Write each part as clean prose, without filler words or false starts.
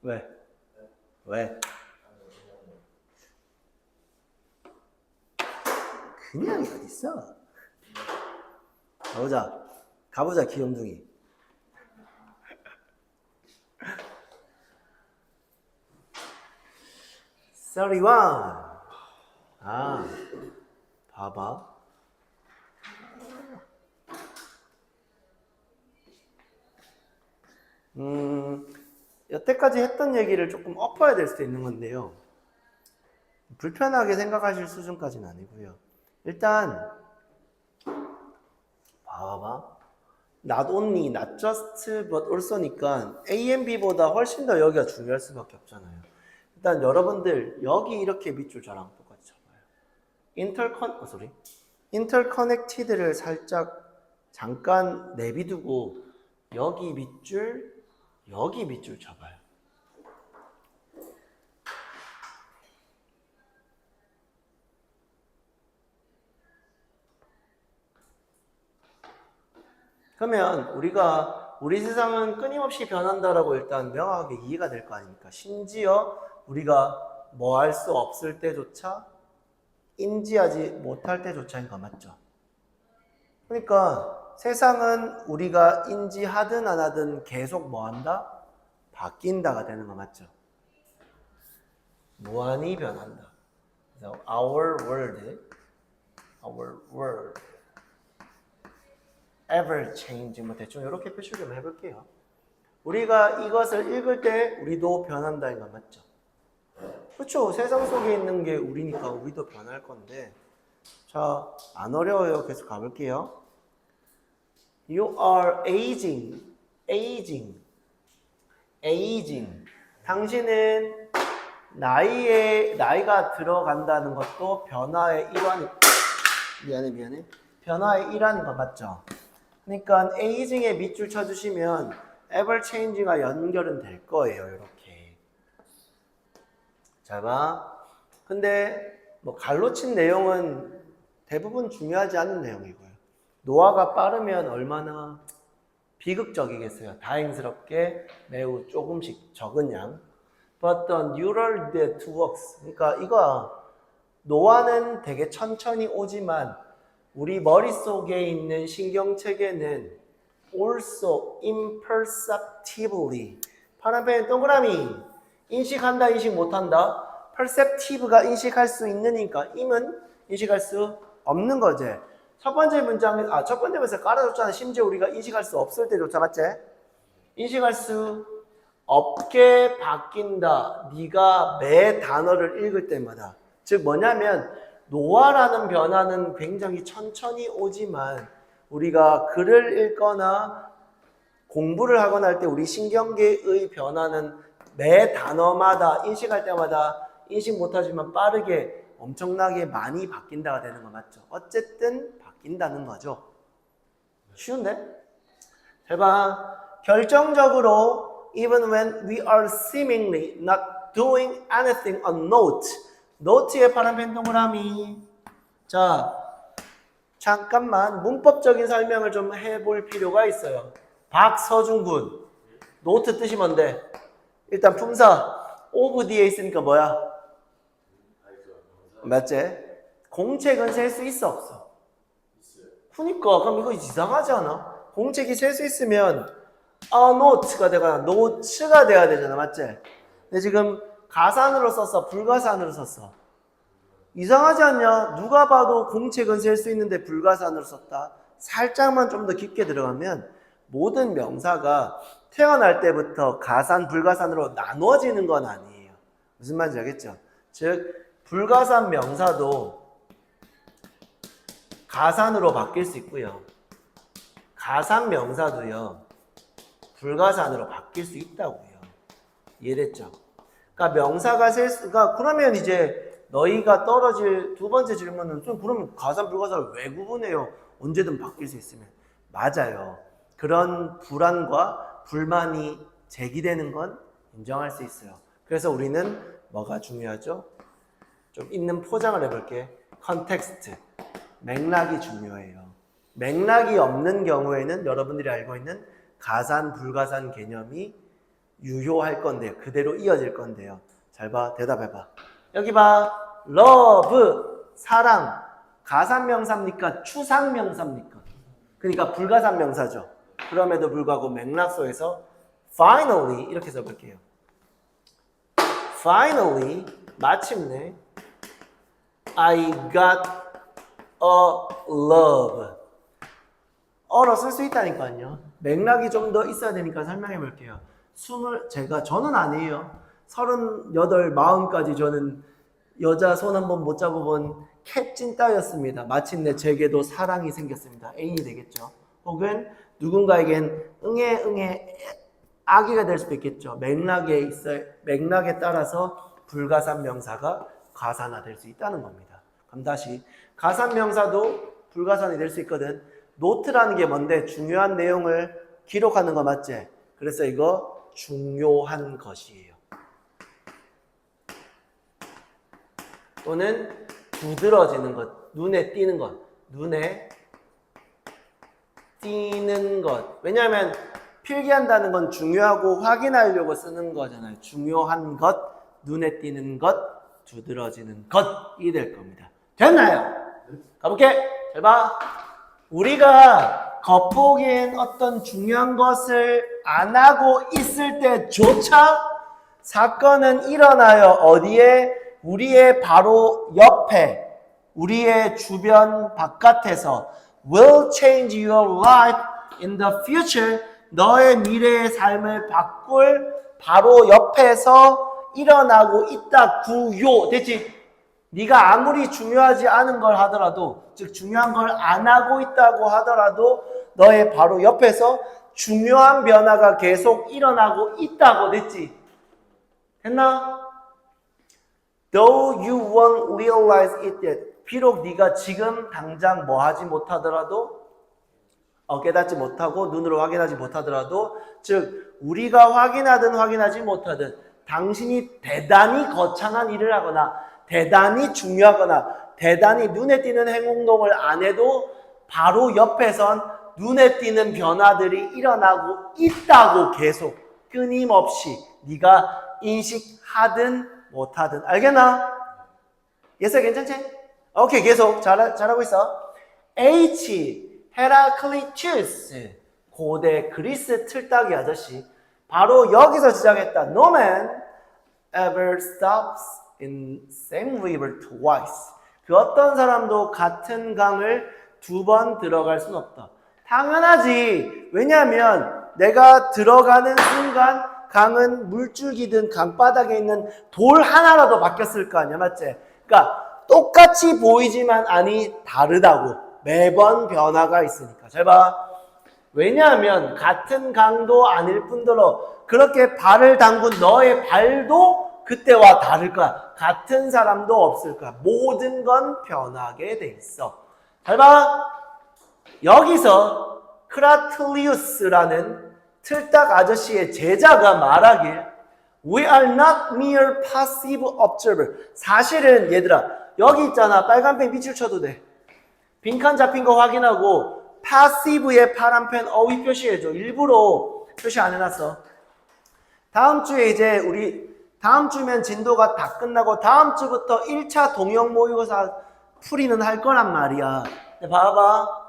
왜? 왜? 그냥이 어딨어? 가보자 귀염둥이. Thirty-one. 아, 봐봐. 여태까지 했던 얘기를 조금 엎어야 될 수도 있는 건데요. 불편하게 생각하실 수준까지는 아니고요. 일단 봐봐. Not only, not just, but also니까 A and B보다 훨씬 더 여기가 중요할 수밖에 없잖아요. 일단 여러분들 여기 이렇게 밑줄 저랑 똑같이 잡아요. interconnected를 살짝 잠깐 내비두고 여기 밑줄 잡아요. 그러면 우리 세상은 끊임없이 변한다라고 일단 명확하게 이해가 될 거 아닙니까? 심지어 우리가 뭐 할 수 없을 때조차 인지하지 못할 때조차인 거 맞죠? 그러니까 세상은 우리가 인지하든 안 하든 계속 뭐 한다? 바뀐다가 되는 거 맞죠? 무한히 변한다. 그래서 our world ever change 뭐 대충 이렇게 표시를 좀 해볼게요. 우리가 이것을 읽을 때 우리도 변한다는 거 맞죠? 그렇죠. 세상 속에 있는 게 우리니까 우리도 변할 건데 자, 안 어려워요. 계속 가볼게요. You are aging. 당신은 나이가 들어간다는 것도 변화의 일환이 미안해. 변화의 일환인 거 맞죠? 그러니까 aging에 밑줄 쳐주시면 ever changing과 연결은 될 거예요. 이렇게. 잘 봐. 근데 뭐 갈로 친 내용은 대부분 중요하지 않은 내용이고요. 노화가 빠르면 얼마나 비극적이겠어요. 다행스럽게 매우 조금씩 적은 양. But the neural networks. 그러니까 이거 노화는 되게 천천히 오지만 우리 머릿속에 있는 신경체계는 also imperceptibly 파란펜 동그라미 인식한다 인식 못한다 perceptive가 인식할 수 있느니까 im은 인식할 수 없는 거지. 첫 번째 문장에서 깔아줬잖아. 심지어 우리가 인식할 수 없을 때조차 맞지? 인식할 수 없게 바뀐다. 네가 매 단어를 읽을 때마다. 즉 뭐냐면 노화라는 변화는 굉장히 천천히 오지만 우리가 글을 읽거나 공부를 하거나 할 때 우리 신경계의 변화는 매 단어마다 인식할 때마다 인식 못하지만 빠르게 엄청나게 많이 바뀐다가 되는 거 맞죠? 어쨌든 바뀐다는 거죠. 쉬운데? 잘 봐. 결정적으로 even when we are seemingly not doing anything on note. 노트에 파란펜 동그라미. 자, 잠깐만 문법적인 설명을 좀 해볼 필요가 있어요. 박서준 군. 노트 뜻이 뭔데? 일단 품사. 오브 뒤에 있으니까 뭐야? 맞지? 공책은 셀 수 있어 없어? 그러니까 그럼 이거 이상하지 않아? 공책이 셀 수 있으면 note가 되거나 노츠가 돼야 되잖아. 맞지? 근데 지금 가산으로 썼어? 불가산으로 썼어? 이상하지 않냐? 누가 봐도 공책은 셀 수 있는데 불가산으로 썼다. 살짝만 좀 더 깊게 들어가면 모든 명사가 태어날 때부터 가산, 불가산으로 나누어지는 건 아니에요. 무슨 말인지 알겠죠? 즉 불가산 명사도 가산으로 바뀔 수 있고요. 가산 명사도요. 불가산으로 바뀔 수 있다고요. 이해됐죠? 그러니까 명사가 그러면 이제 너희가 떨어질 두 번째 질문은 그러면 가산, 불가산을 왜 구분해요? 언제든 바뀔 수 있으면. 맞아요. 그런 불안과 불만이 제기되는 건 인정할 수 있어요. 그래서 우리는 뭐가 중요하죠? 좀 있는 포장을 해볼게. 컨텍스트. 맥락이 중요해요. 맥락이 없는 경우에는 여러분들이 알고 있는 가산, 불가산 개념이 유효할 건데요. 그대로 이어질 건데요. 잘 봐. 대답해봐. 여기 봐. love, 사랑. 가산명사입니까? 추상명사입니까? 그러니까 불가산명사죠. 그럼에도 불구하고 맥락 속에서 finally 이렇게 써볼게요. Finally, 마침내 I got a love. 어로 쓸 수 있다니까요. 맥락이 좀 더 있어야 되니까 설명해 볼게요. 저는 아니에요. 38, 40까지 저는 여자 손 한번 못 잡아본 캣찐따였습니다. 마침내 제게도 사랑이 생겼습니다. 애인이 되겠죠. 혹은 누군가에겐 응애 아기가 될 수도 있겠죠. 맥락에 따라서 불가산 명사가 가산화될 수 있다는 겁니다. 그럼 다시 가산명사도 불가산이 될 수 있거든. 노트라는 게 뭔데? 중요한 내용을 기록하는 거 맞지? 그래서 이거 중요한 것이에요. 또는 두드러지는 것, 눈에 띄는 것, 눈에 띄는 것. 왜냐하면 필기한다는 건 중요하고 확인하려고 쓰는 거잖아요. 중요한 것, 눈에 띄는 것, 두드러지는 것이 될 겁니다. 됐나요? 가볼게. 잘 봐. 우리가 겉보기엔 어떤 중요한 것을 안 하고 있을 때조차 사건은 일어나요. 어디에? 우리의 바로 옆에, 우리의 주변 바깥에서 will change your life in the future. 너의 미래의 삶을 바꿀 바로 옆에서 일어나고 있다. 구요. 됐지? 네가 아무리 중요하지 않은 걸 하더라도, 즉 중요한 걸 안 하고 있다고 하더라도 너의 바로 옆에서 중요한 변화가 계속 일어나고 있다고. 됐지? 됐나? Though you won't realize it yet. 비록 네가 지금 당장 뭐 하지 못하더라도, 깨닫지 못하고 눈으로 확인하지 못하더라도, 즉 우리가 확인하든 확인하지 못하든 당신이 대단히 거창한 일을 하거나 대단히 중요하거나 대단히 눈에 띄는 행동을 안 해도 바로 옆에선 눈에 띄는 변화들이 일어나고 있다고. 계속 끊임없이 네가 인식하든 못하든. 알겠나? 예서 괜찮지? 오케이, 계속 잘하고 있어. H, 헤라클리투스, 고대 그리스 틀딱이 아저씨. 바로 여기서 시작했다. No man ever stops in same river twice. 그 어떤 사람도 같은 강을 두 번 들어갈 순 없다. 당연하지. 왜냐하면 내가 들어가는 순간 강은 물줄기든 강바닥에 있는 돌 하나라도 바뀌었을 거 아니야. 맞지? 그러니까 똑같이 보이지만 아니 다르다고. 매번 변화가 있으니까. 잘 봐. 왜냐하면 같은 강도 아닐 뿐더러 그렇게 발을 담근 너의 발도 그때와 다를 거야. 같은 사람도 없을 거야. 모든 건 변하게 돼 있어. 잘 봐. 여기서 크라틀리우스라는 틀딱 아저씨의 제자가 말하길 We are not mere passive observer. 사실은 얘들아 여기 있잖아. 빨간 펜 빛을 쳐도 돼. 빈칸 잡힌 거 확인하고 passive의 파란 펜 어휘 표시해줘. 일부러 표시 안 해놨어. 다음 주에 이제 우리 다음 주면 진도가 다 끝나고 다음 주부터 1차 동영 모의고사 풀이는 할 거란 말이야. 봐봐.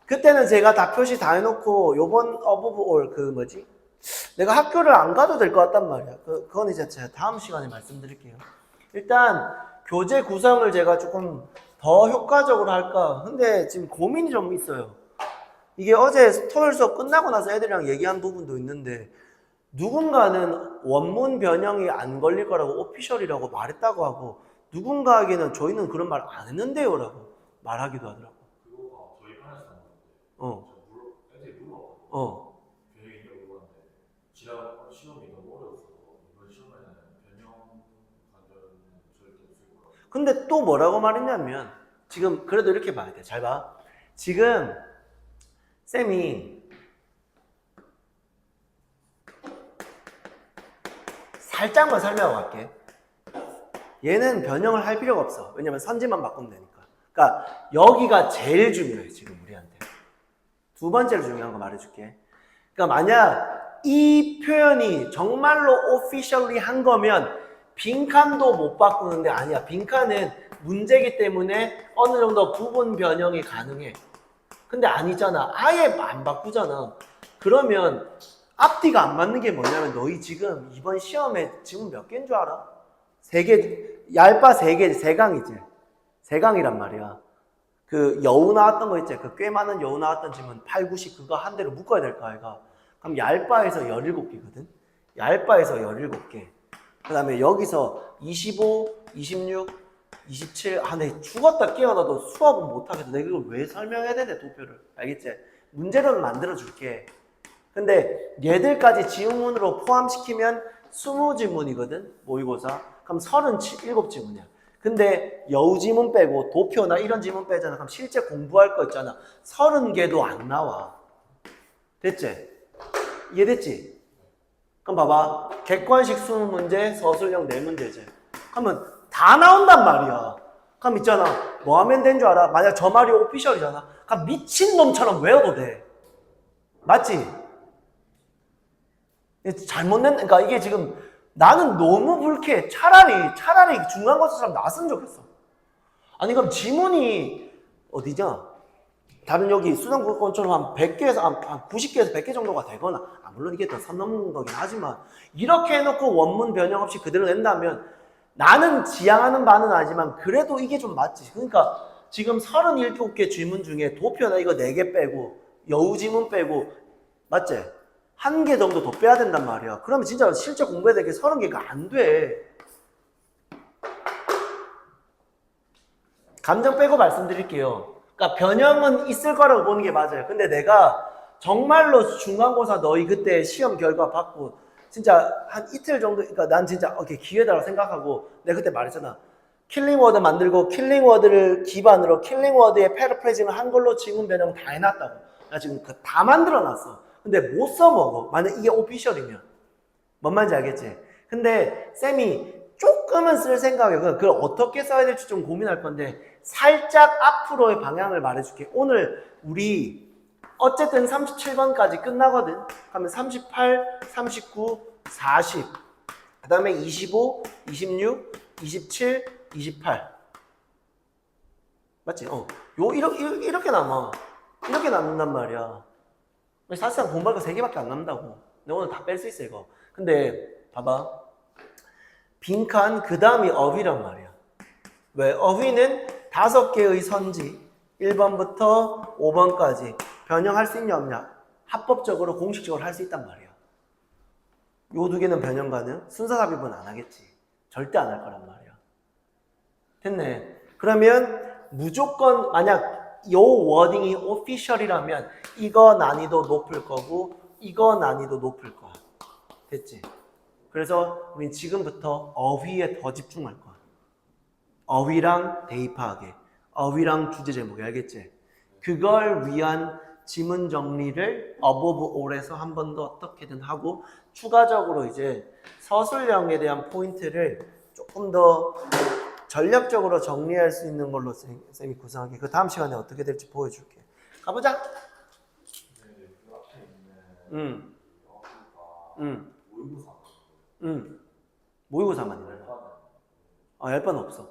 그때는 제가 다 표시 다 해놓고 요번 어버브올 내가 학교를 안 가도 될 것 같단 말이야. 그건 이제 제가 다음 시간에 말씀드릴게요. 일단 교재 구성을 제가 조금 더 효과적으로 할까. 근데 지금 고민이 좀 있어요. 이게 어제 토요일 수업 끝나고 나서 애들이랑 얘기한 부분도 있는데 누군가는 원문 변형이 안 걸릴 거라고 오피셜이라고 말했다고 하고 누군가에게는 저희는 그런 말 안 했는데요 라고 말하기도 하더라고. 그거가 저희 반에서 나온 건데 애들이 물어봤거든요. 변형이 있냐고 물어봤는데 지난 시험이 너무 어려워서 이번 시험에는 변형 관절은 절대 없을 거라고. 근데 또 뭐라고 말했냐면 지금 그래도 이렇게 봐야 돼. 잘 봐. 지금 쌤이 살짝만 설명하고 갈게. 얘는 변형을 할 필요가 없어. 왜냐면 선지만 바꾸면 되니까. 그러니까 여기가 제일 중요해 지금 우리한테. 두 번째로 중요한 거 말해줄게. 그러니까 만약 이 표현이 정말로 officially 한 거면 빈칸도 못 바꾸는데 아니야. 빈칸은 문제이기 때문에 어느 정도 부분 변형이 가능해. 근데 아니잖아. 아예 안 바꾸잖아. 그러면 앞뒤가 안 맞는 게 뭐냐면 너희 지금 이번 시험에 지금 몇 개인 줄 알아? 3개, 얇바 3개, 3강이지. 3강이란 말이야. 그 여우 나왔던 거 있지? 그 꽤 많은 여우 나왔던 지문 8, 90 그거 한 대로 묶어야 될 거 아이가. 그럼 얇바에서 17개거든? 얇바에서 17개. 그 다음에 여기서 25, 26, 27. 아, 내 죽었다 깨어나도 수업은 못하겠다. 내가 이걸 왜 설명해야 되는데, 도표를. 알겠지? 문제로는 만들어줄게. 근데 얘들까지 지문으로 포함시키면 20지문이거든? 모의고사. 그럼 37지문이야. 근데 여우 지문 빼고 도표나 이런 지문 빼잖아. 그럼 실제 공부할 거 있잖아. 30개도 안 나와. 됐지? 이해됐지? 그럼 봐봐. 객관식 20문제, 서술형 4문제지. 그러면 다 나온단 말이야. 그럼 있잖아. 뭐 하면 된 줄 알아? 만약 저 말이 오피셜이잖아. 그럼 미친놈처럼 외워도 돼. 맞지? 그러니까 이게 지금 나는 너무 불쾌해. 차라리 중간고사처럼 나왔으면 좋겠어. 아니 그럼 지문이 어디냐? 다른 여기 수능권처럼 한 100개에서 한 90개에서 100개 정도가 되거나 물론 이게 더 선 넘는 거긴 하지만 이렇게 해놓고 원문 변형 없이 그대로 낸다면 나는 지향하는 바는 아니지만 그래도 이게 좀 맞지. 그러니까 지금 37개 지문 중에 도표나 이거 4개 빼고 여우 지문 빼고 맞지? 1개 정도 더 빼야 된단 말이야. 그러면 진짜 실제 공부해야 될 게 30개가 안 돼. 감정 빼고 말씀드릴게요. 그러니까 변형은 있을 거라고 보는 게 맞아요. 근데 내가 정말로 중간고사 너희 그때 시험 결과 받고 진짜 한 이틀 정도, 그러니까 난 진짜 오케이 기회다라고 생각하고 내가 그때 말했잖아. 킬링워드 만들고 킬링워드를 기반으로 킬링워드의 패러프레이징을 한 걸로 지문 변형 다 해놨다고. 나 지금 그 다 만들어놨어. 근데 못 써먹어. 만약 이게 오피셜이면. 뭔 말인지 알겠지? 근데 쌤이 조금은 쓸 생각이에요. 그걸 어떻게 써야 될지 좀 고민할 건데 살짝 앞으로의 방향을 말해줄게. 오늘 우리 어쨌든 37번까지 끝나거든. 그러면 38, 39, 40, 그 다음에 25, 26, 27, 28 맞지? 이렇게 남아. 이렇게 남는단 말이야. 사실상 공부할 거 3개밖에 안 남는다고. 근데 오늘 다 뺄 수 있어 이거. 근데 봐봐. 빈칸 그 다음이 어휘란 말이야. 왜? 어휘는 5개의 선지 1번부터 5번까지 변형할 수 있냐 없냐 합법적으로 공식적으로 할 수 있단 말이야. 요 2개는 변형 가능. 순서 삽입은 안 하겠지. 절대 안 할 거란 말이야. 됐네. 그러면 무조건 만약 요 워딩이 오피셜이라면 이거 난이도 높을 거고 이거 난이도 높을 거야. 됐지? 그래서 우린 지금부터 어휘에 더 집중할 거야. 어휘랑 대입하게, 어휘랑 주제 제목이 알겠지? 그걸 위한 지문 정리를 above all에서 한 번 더 어떻게든 하고 추가적으로 이제 서술형에 대한 포인트를 조금 더 전략적으로 정리할 수 있는 걸로 쌤이 구성하게. 그 다음 시간에 어떻게 될지 보여줄게. 가보자. 그 앞에 있는 모의고사만 있는 거. 열 번 없어.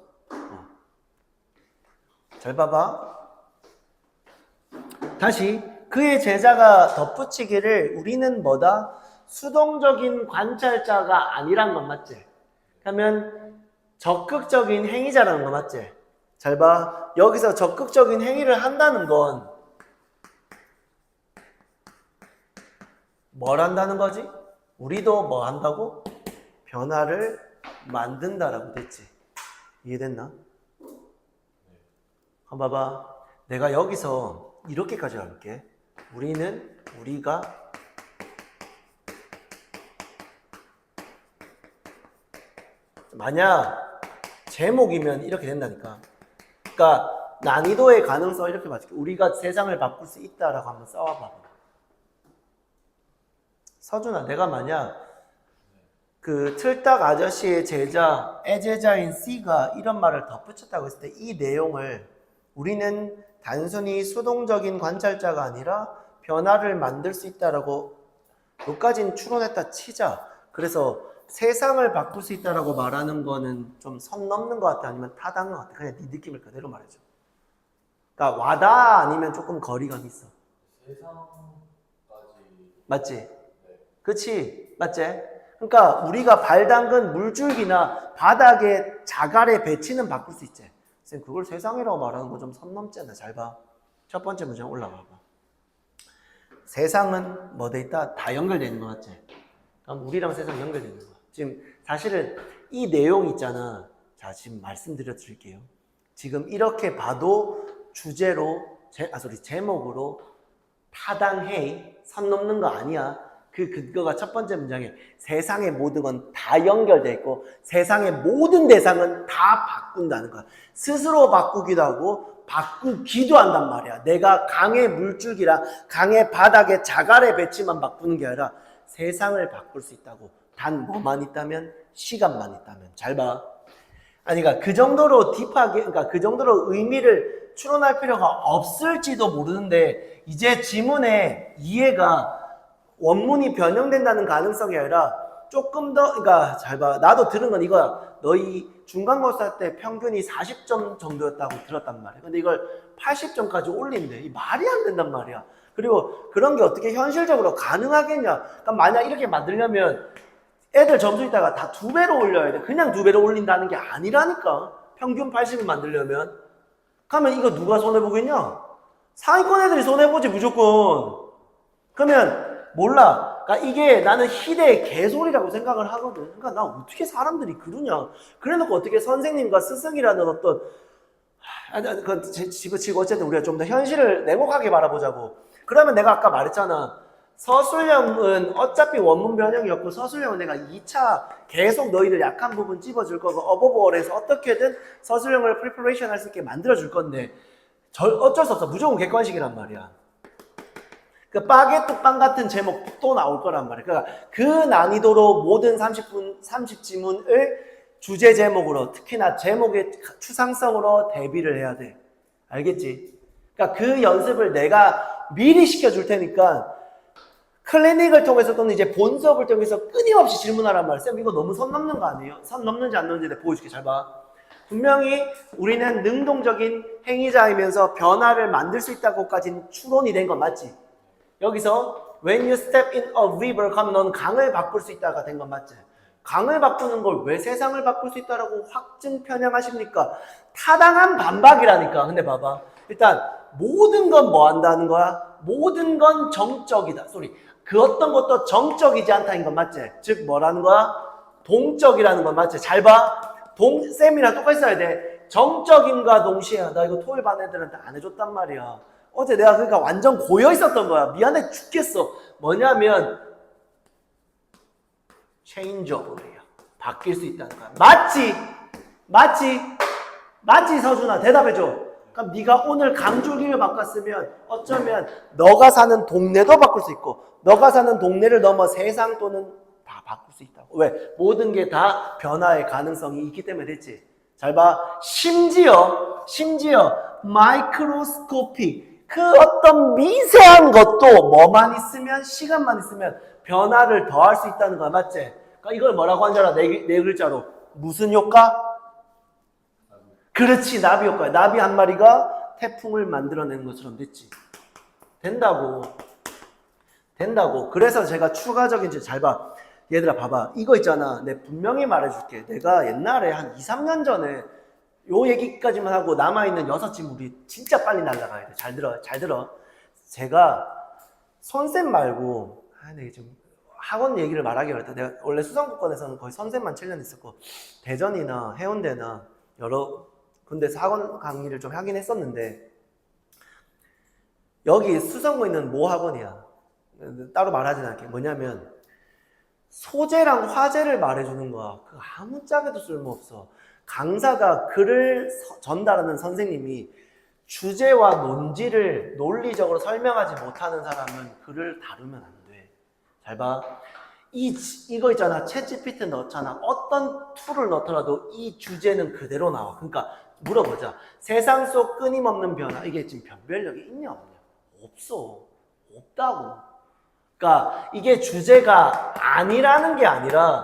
잘 봐봐. 다시 그의 제자가 덧붙이기를 우리는 뭐다? 수동적인 관찰자가 아니란 건 맞지? 그러면 적극적인 행위자라는 거 맞지? 잘 봐. 여기서 적극적인 행위를 한다는 건 뭘 한다는 거지? 우리도 뭐 한다고? 변화를 만든다라고 됐지. 이해됐나? 한번 봐봐. 내가 여기서 이렇게까지 할게. 우리가 만약 제목이면 이렇게 된다니까. 그러니까 난이도의 가능성을 이렇게 맞출게. 우리가 세상을 바꿀 수 있다라고 한번 써와봐. 서준아, 내가 만약 그 틀딱 아저씨의 제자, 애제자인 C가 이런 말을 덧붙였다고 했을 때 이 내용을 우리는 단순히 수동적인 관찰자가 아니라 변화를 만들 수 있다라고 여기까지는 추론했다 치자. 그래서 세상을 바꿀 수 있다라고 말하는 거는 좀 선 넘는 것 같아? 아니면 타당한 것 같아? 그냥 네 느낌을 그대로 말해줘. 그러니까 와닿아? 아니면 조금 거리감 있어? 세상까지. 맞지? 네. 그치? 맞지? 그러니까 우리가 발 담근 물줄기나 바닥에 자갈의 배치는 바꿀 수 있지. 쌤 그걸 세상이라고 말하는 거 좀 선 넘잖아. 잘 봐. 첫 번째 문장 올라가 봐. 세상은 뭐 돼 있다? 다 연결되어 있는 거 같지? 그럼 우리랑 세상 연결되어 있는 거야. 지금 사실은 이 내용 있잖아. 자, 지금 말씀드려 드릴게요. 지금 이렇게 봐도 주제로, 제목으로 타당해. 선 넘는 거 아니야. 그 근거가 첫 번째 문장에 세상의 모든 건 다 연결되어 있고 세상의 모든 대상은 다 바꾼다는 거야. 스스로 바꾸기도 하고 바꾸기도 한단 말이야. 내가 강의 물줄기랑 강의 바닥에 자갈의 배치만 바꾸는 게 아니라 세상을 바꿀 수 있다고. 단 뭐만 있다면? 시간만 있다면. 잘 봐. 아니, 그러니까 그 정도로 딥하게, 그러니까 그 정도로 의미를 추론할 필요가 없을지도 모르는데, 이제 지문의 이해가 원문이 변형된다는 가능성이 아니라 조금 더, 그러니까 잘 봐. 나도 들은 건 이거야. 너희 중간고사 때 평균이 40점 정도였다고 들었단 말이야. 근데 이걸 80점까지 올린대. 이 말이 안 된단 말이야. 그리고 그런 게 어떻게 현실적으로 가능하겠냐. 그러니까 만약 이렇게 만들려면 애들 점수 있다가 다 2배로 올려야 돼. 그냥 2배로 올린다는 게 아니라니까. 평균 80을 만들려면. 그러면 이거 누가 손해보겠냐? 상위권 애들이 손해보지 무조건. 그러면 몰라. 그러니까 이게 나는 희대의 개소리라고 생각을 하거든. 그러니까 나 어떻게 사람들이 그러냐. 그래놓고 어떻게 선생님과 스승이라는 어떤 그건 집어치고 어쨌든 우리가 좀 더 현실을 냉혹하게 바라보자고. 그러면 내가 아까 말했잖아. 서술형은 어차피 원문 변형이었고 서술형은 내가 2차 계속 너희들 약한 부분 찝어줄 거고 어버버얼에서 어떻게든 서술형을 프리퍼레이션 할 수 있게 만들어줄 건데 어쩔 수 없어. 무조건 객관식이란 말이야. 그 바게트 빵 같은 제목 또 나올 거란 말이야. 그러니까 그 난이도로 모든 30지문을 주제 제목으로 특히나 제목의 추상성으로 대비를 해야 돼. 알겠지? 그러니까 그 연습을 내가 미리 시켜줄 테니까 클리닉을 통해서 또는 이제 본 수업을 통해서 끊임없이 질문하란 말이야. 쌤 이거 너무 선 넘는 거 아니에요? 선 넘는지 안 넘는지 내가 보여줄게. 잘 봐. 분명히 우리는 능동적인 행위자이면서 변화를 만들 수 있다고까지는 추론이 된 건 맞지? 여기서 when you step in a river 하면 넌 강을 바꿀 수 있다가 된 건 맞지? 강을 바꾸는 걸 왜 세상을 바꿀 수 있다라고 확증 편향하십니까? 타당한 반박이라니까. 근데 봐봐. 일단 모든 건 뭐 한다는 거야? 모든 건 정적이다. 그 어떤 것도 정적이지 않다는 건 맞지? 즉 뭐라는 거야? 동적이라는 건 맞지? 잘 봐. 쌤이랑 똑같이 써야 돼. 정적임과 동시에 나 이거 토요일 반 애들한테 안 해줬단 말이야. 어제 내가 그러니까 완전 고여 있었던 거야. 미안해 죽겠어. 뭐냐면 changeable이야. 바뀔 수 있다는 거야. 맞지? 맞지? 맞지 서준아 대답해줘. 그럼 네가 오늘 강줄기를 바꿨으면 어쩌면 너가 사는 동네도 바꿀 수 있고 너가 사는 동네를 넘어 세상 또는 다 바꿀 수 있다고. 왜? 모든 게 다 변화의 가능성이 있기 때문에 됐지. 잘 봐. 심지어 마이크로스코픽 그 어떤 미세한 것도 뭐만 있으면 시간만 있으면 변화를 더할 수 있다는 거야. 맞지? 그러니까 이걸 뭐라고 한 줄 알아? 네 글자로. 무슨 효과? 그렇지. 나비 효과야. 나비 한 마리가 태풍을 만들어내는 것처럼 됐지. 된다고. 그래서 제가 추가적인 잘 봐. 얘들아 봐봐. 이거 있잖아. 내가 분명히 말해줄게. 내가 옛날에 한 2, 3년 전에 요 얘기까지만 하고 남아있는 6지물이 진짜 빨리 날아가야 돼. 잘 들어. 제가 선생 말고 내가 좀 학원 얘기를 말하기 어렵다. 내가 원래 수성구권에서는 거의 선생만 7년 있었고 대전이나 해운대나 여러 군데서 학원 강의를 좀 하긴 했었는데 여기 수성구에 있는 모 학원이야. 따로 말하진 않게. 뭐냐면 소재랑 화제를 말해주는 거야. 그 아무짝에도 쓸모없어. 강사가 글을 전달하는 선생님이 주제와 논지를 논리적으로 설명하지 못하는 사람은 글을 다루면 안 돼. 잘 봐. 이거 있잖아. 챗GPT 넣잖아. 어떤 툴을 넣더라도 이 주제는 그대로 나와. 그러니까 물어보자. 세상 속 끊임없는 변화. 이게 지금 변별력이 있냐 없냐? 없어. 없다고. 그러니까 이게 주제가 아니라는 게 아니라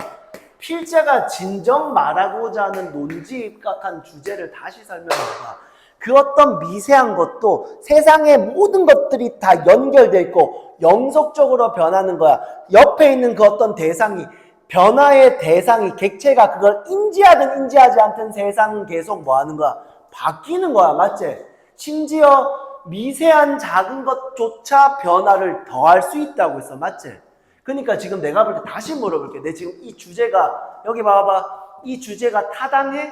필자가 진정 말하고자 하는 논지입각한 주제를 다시 설명해봐. 그 어떤 미세한 것도 세상의 모든 것들이 다 연결돼 있고 영속적으로 변하는 거야. 옆에 있는 그 어떤 대상이 변화의 대상이 객체가 그걸 인지하든 인지하지 않든 세상은 계속 뭐 하는 거야? 바뀌는 거야. 맞지? 심지어 미세한 작은 것조차 변화를 더할 수 있다고 했어. 맞지? 그러니까 지금 내가 볼 때 다시 물어볼게. 내 지금 이 주제가 여기 봐봐. 이 주제가 타당해?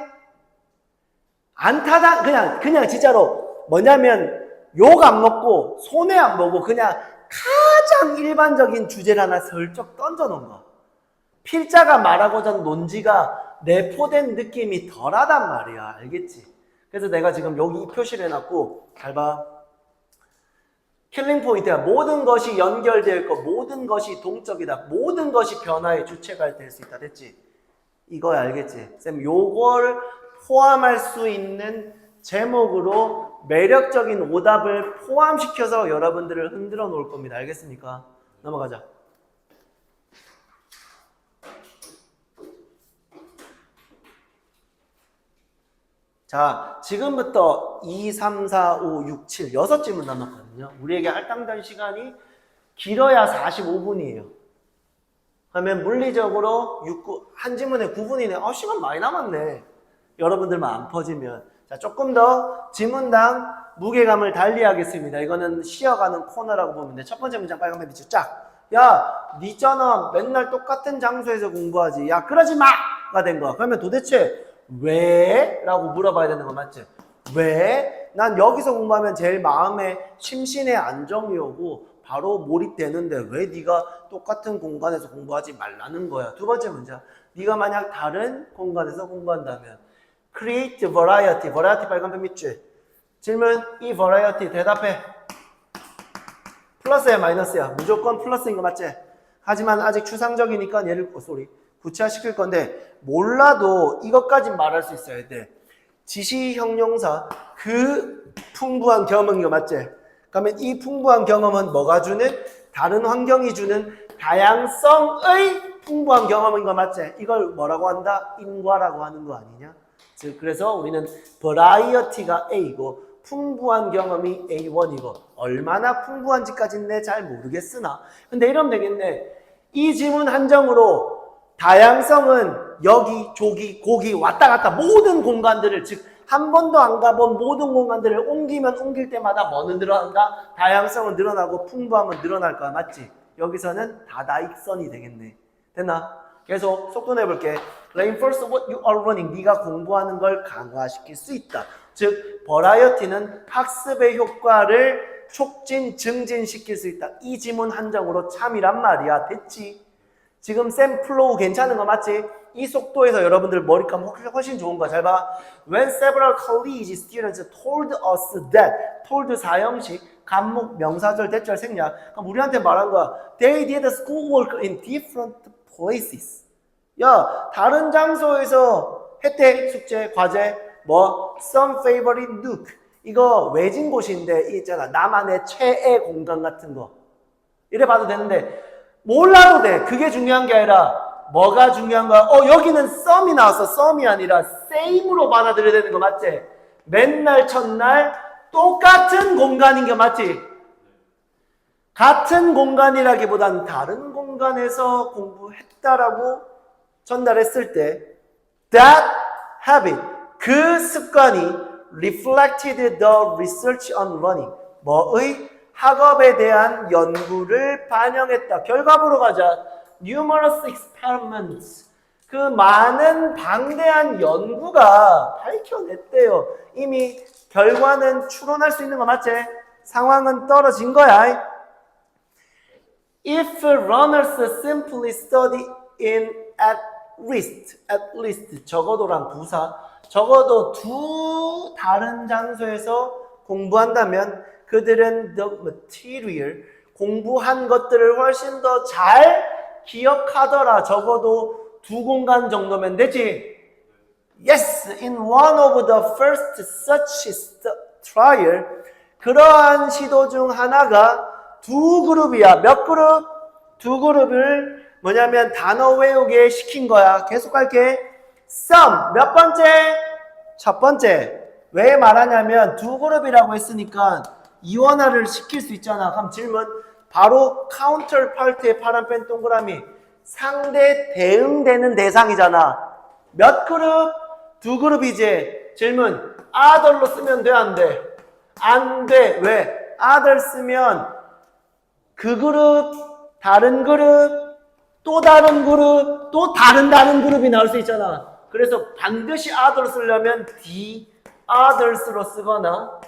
안 타당? 그냥 진짜로 뭐냐면 욕 안 먹고 손해 안 보고 그냥 가장 일반적인 주제를 하나 슬쩍 던져놓은 거야. 필자가 말하고자 하는 논지가 내포된 느낌이 덜하단 말이야. 알겠지? 그래서 내가 지금 여기 이 표시를 해놨고 잘 봐. 킬링 포인트야. 모든 것이 연결되어 있고 모든 것이 동적이다. 모든 것이 변화의 주체가 될 수 있다. 됐지? 이거야. 알겠지? 쌤 요걸 포함할 수 있는 제목으로 매력적인 오답을 포함시켜서 여러분들을 흔들어 놓을 겁니다. 알겠습니까? 넘어가자. 자, 지금부터 2, 3, 4, 5, 6, 7, 6질문 남았거든요. 우리에게 할당된 시간이 길어야 45분이에요. 그러면 물리적으로 6, 9, 한 지문에 9분이네. 시간 많이 남았네. 여러분들만 안 퍼지면. 자, 조금 더 지문당 무게감을 달리하겠습니다. 이거는 쉬어가는 코너라고 보면 돼. 첫 번째 문장 빨간색 밑줄 쫙. 야, 니잖아. 맨날 똑같은 장소에서 공부하지. 야, 그러지 마!가 된 거야. 그러면 도대체 왜? 라고 물어봐야 되는 거 맞지? 왜? 난 여기서 공부하면 제일 마음에 심신의 안정이 오고 바로 몰입되는데 왜 네가 똑같은 공간에서 공부하지 말라는 거야. 두 번째 문제. 네가 만약 다른 공간에서 공부한다면 create variety. variety 빨간색 밑줄. 질문 이 variety 대답해. 플러스야 마이너스야? 무조건 플러스인 거 맞지? 하지만 아직 추상적이니까 얘를 구체화시킬 건데 몰라도 이것까진 말할 수 있어야 돼. 지시 형용사 그 풍부한 경험인 거 맞지? 그러면 이 풍부한 경험은 뭐가 주는? 다른 환경이 주는 다양성의 풍부한 경험인 거 맞지? 이걸 뭐라고 한다? 인과라고 하는 거 아니냐? 즉 그래서 우리는 variety가 A고 풍부한 경험이 A1이고 얼마나 풍부한지까지는 내 잘 모르겠으나 근데 이러면 되겠네. 이 지문 한정으로 다양성은 여기, 저기, 고기 왔다 갔다 모든 공간들을 즉 한 번도 안 가본 모든 공간들을 옮기면 옮길 때마다 뭐는 늘어난다? 다양성은 늘어나고 풍부함은 늘어날 거야. 맞지? 여기서는 다다익선이 되겠네. 됐나? 계속 속도 내볼게. Reinforce what you are running. 네가 공부하는 걸 강화시킬 수 있다. 즉 버라이어티는 학습의 효과를 촉진, 증진시킬 수 있다. 이 지문 한정으로 참이란 말이야. 됐지? 지금 샘 플로우 괜찮은 거 맞지? 이 속도에서 여러분들 머리감 훨씬 좋은 거 잘 봐. When several college students told us that told 사형식 간목 명사절 대절 생략 그럼 우리한테 말한 거야. They did schoolwork in different places. 야 다른 장소에서 했대 숙제 과제 뭐 some favorite nook 이거 외진 곳인데 있잖아 나만의 최애 공간 같은 거 이래 봐도 되는데 몰라도 돼. 그게 중요한 게 아니라 뭐가 중요한 거야? 여기는 some이 나왔어. some이 아니라 same으로 받아들여야 되는 거 맞지? 맨날 첫날 똑같은 공간인 게 맞지? 같은 공간이라기보단 다른 공간에서 공부했다라고 전달했을 때 that habit 그 습관이 reflected the research on running 뭐의 학업에 대한 연구를 반영했다. 결과보러 가자. Numerous experiments. 그 많은 방대한 연구가 밝혀냈대요. 이미 결과는 추론할 수 있는 거 맞지? 상황은 떨어진 거야. If runners simply study in at least 적어도란 부사 적어도 두 다른 장소에서 공부한다면 그들은 the material 공부한 것들을 훨씬 더 잘 기억하더라. 적어도 두 공간 정도면 되지. Yes, in one of the first such trial 그러한 시도 중 하나가 두 그룹이야. 몇 그룹? 두 그룹을 뭐냐면 단어 외우게 시킨 거야. 계속 할게. some 몇 번째? 첫 번째. 왜 말하냐면 두 그룹이라고 했으니까 이원화를 시킬 수 있잖아. 그럼 질문. 바로 counterpart의 파란 펜 동그라미. 상대 대응되는 대상이잖아. 몇 그룹? 두 그룹이지. 질문. other로 쓰면 돼, 안 돼? 안 돼. 왜? other 쓰면 그 그룹, 다른 그룹, 또 다른 그룹, 또 다른 그룹이 나올 수 있잖아. 그래서 반드시 other로 쓰려면 the others로 쓰거나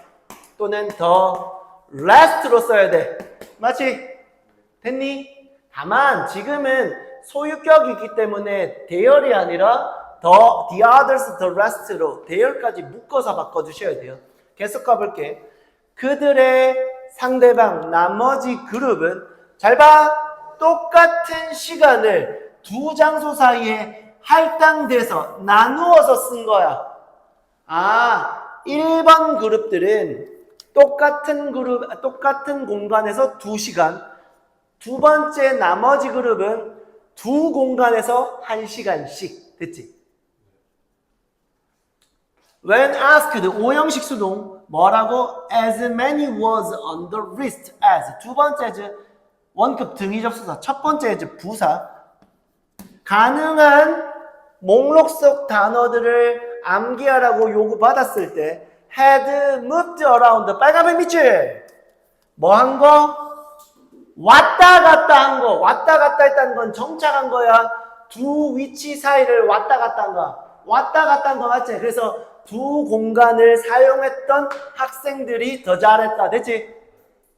또는 the rest로 써야 돼. 맞지? 됐니? 다만 지금은 소유격이기 때문에 대열이 아니라 the others, the rest로 대열까지 묶어서 바꿔주셔야 돼요. 계속 가볼게. 그들의 상대방 나머지 그룹은 잘 봐. 똑같은 시간을 두 장소 사이에 할당돼서 나누어서 쓴 거야. 1번 그룹들은 똑같은 공간에서 2시간. 두 번째 나머지 그룹은 두 공간에서 1시간씩. 됐지? When asked, 오형식 수동. 뭐라고? As many was on the list as. 두 번째 원급 등위 접수사. 첫 번째 부사. 가능한 목록 속 단어들을 암기하라고 요구받았을 때 had moved around. 빨간색 밑줄. 뭐 한 거? 왔다 갔다 한 거. 왔다 갔다 했다는 건 정착한 거야. 두 위치 사이를 왔다 갔다 한 거. 왔다 갔다 한 거 맞지? 그래서 두 공간을 사용했던 학생들이 더 잘했다. 됐지?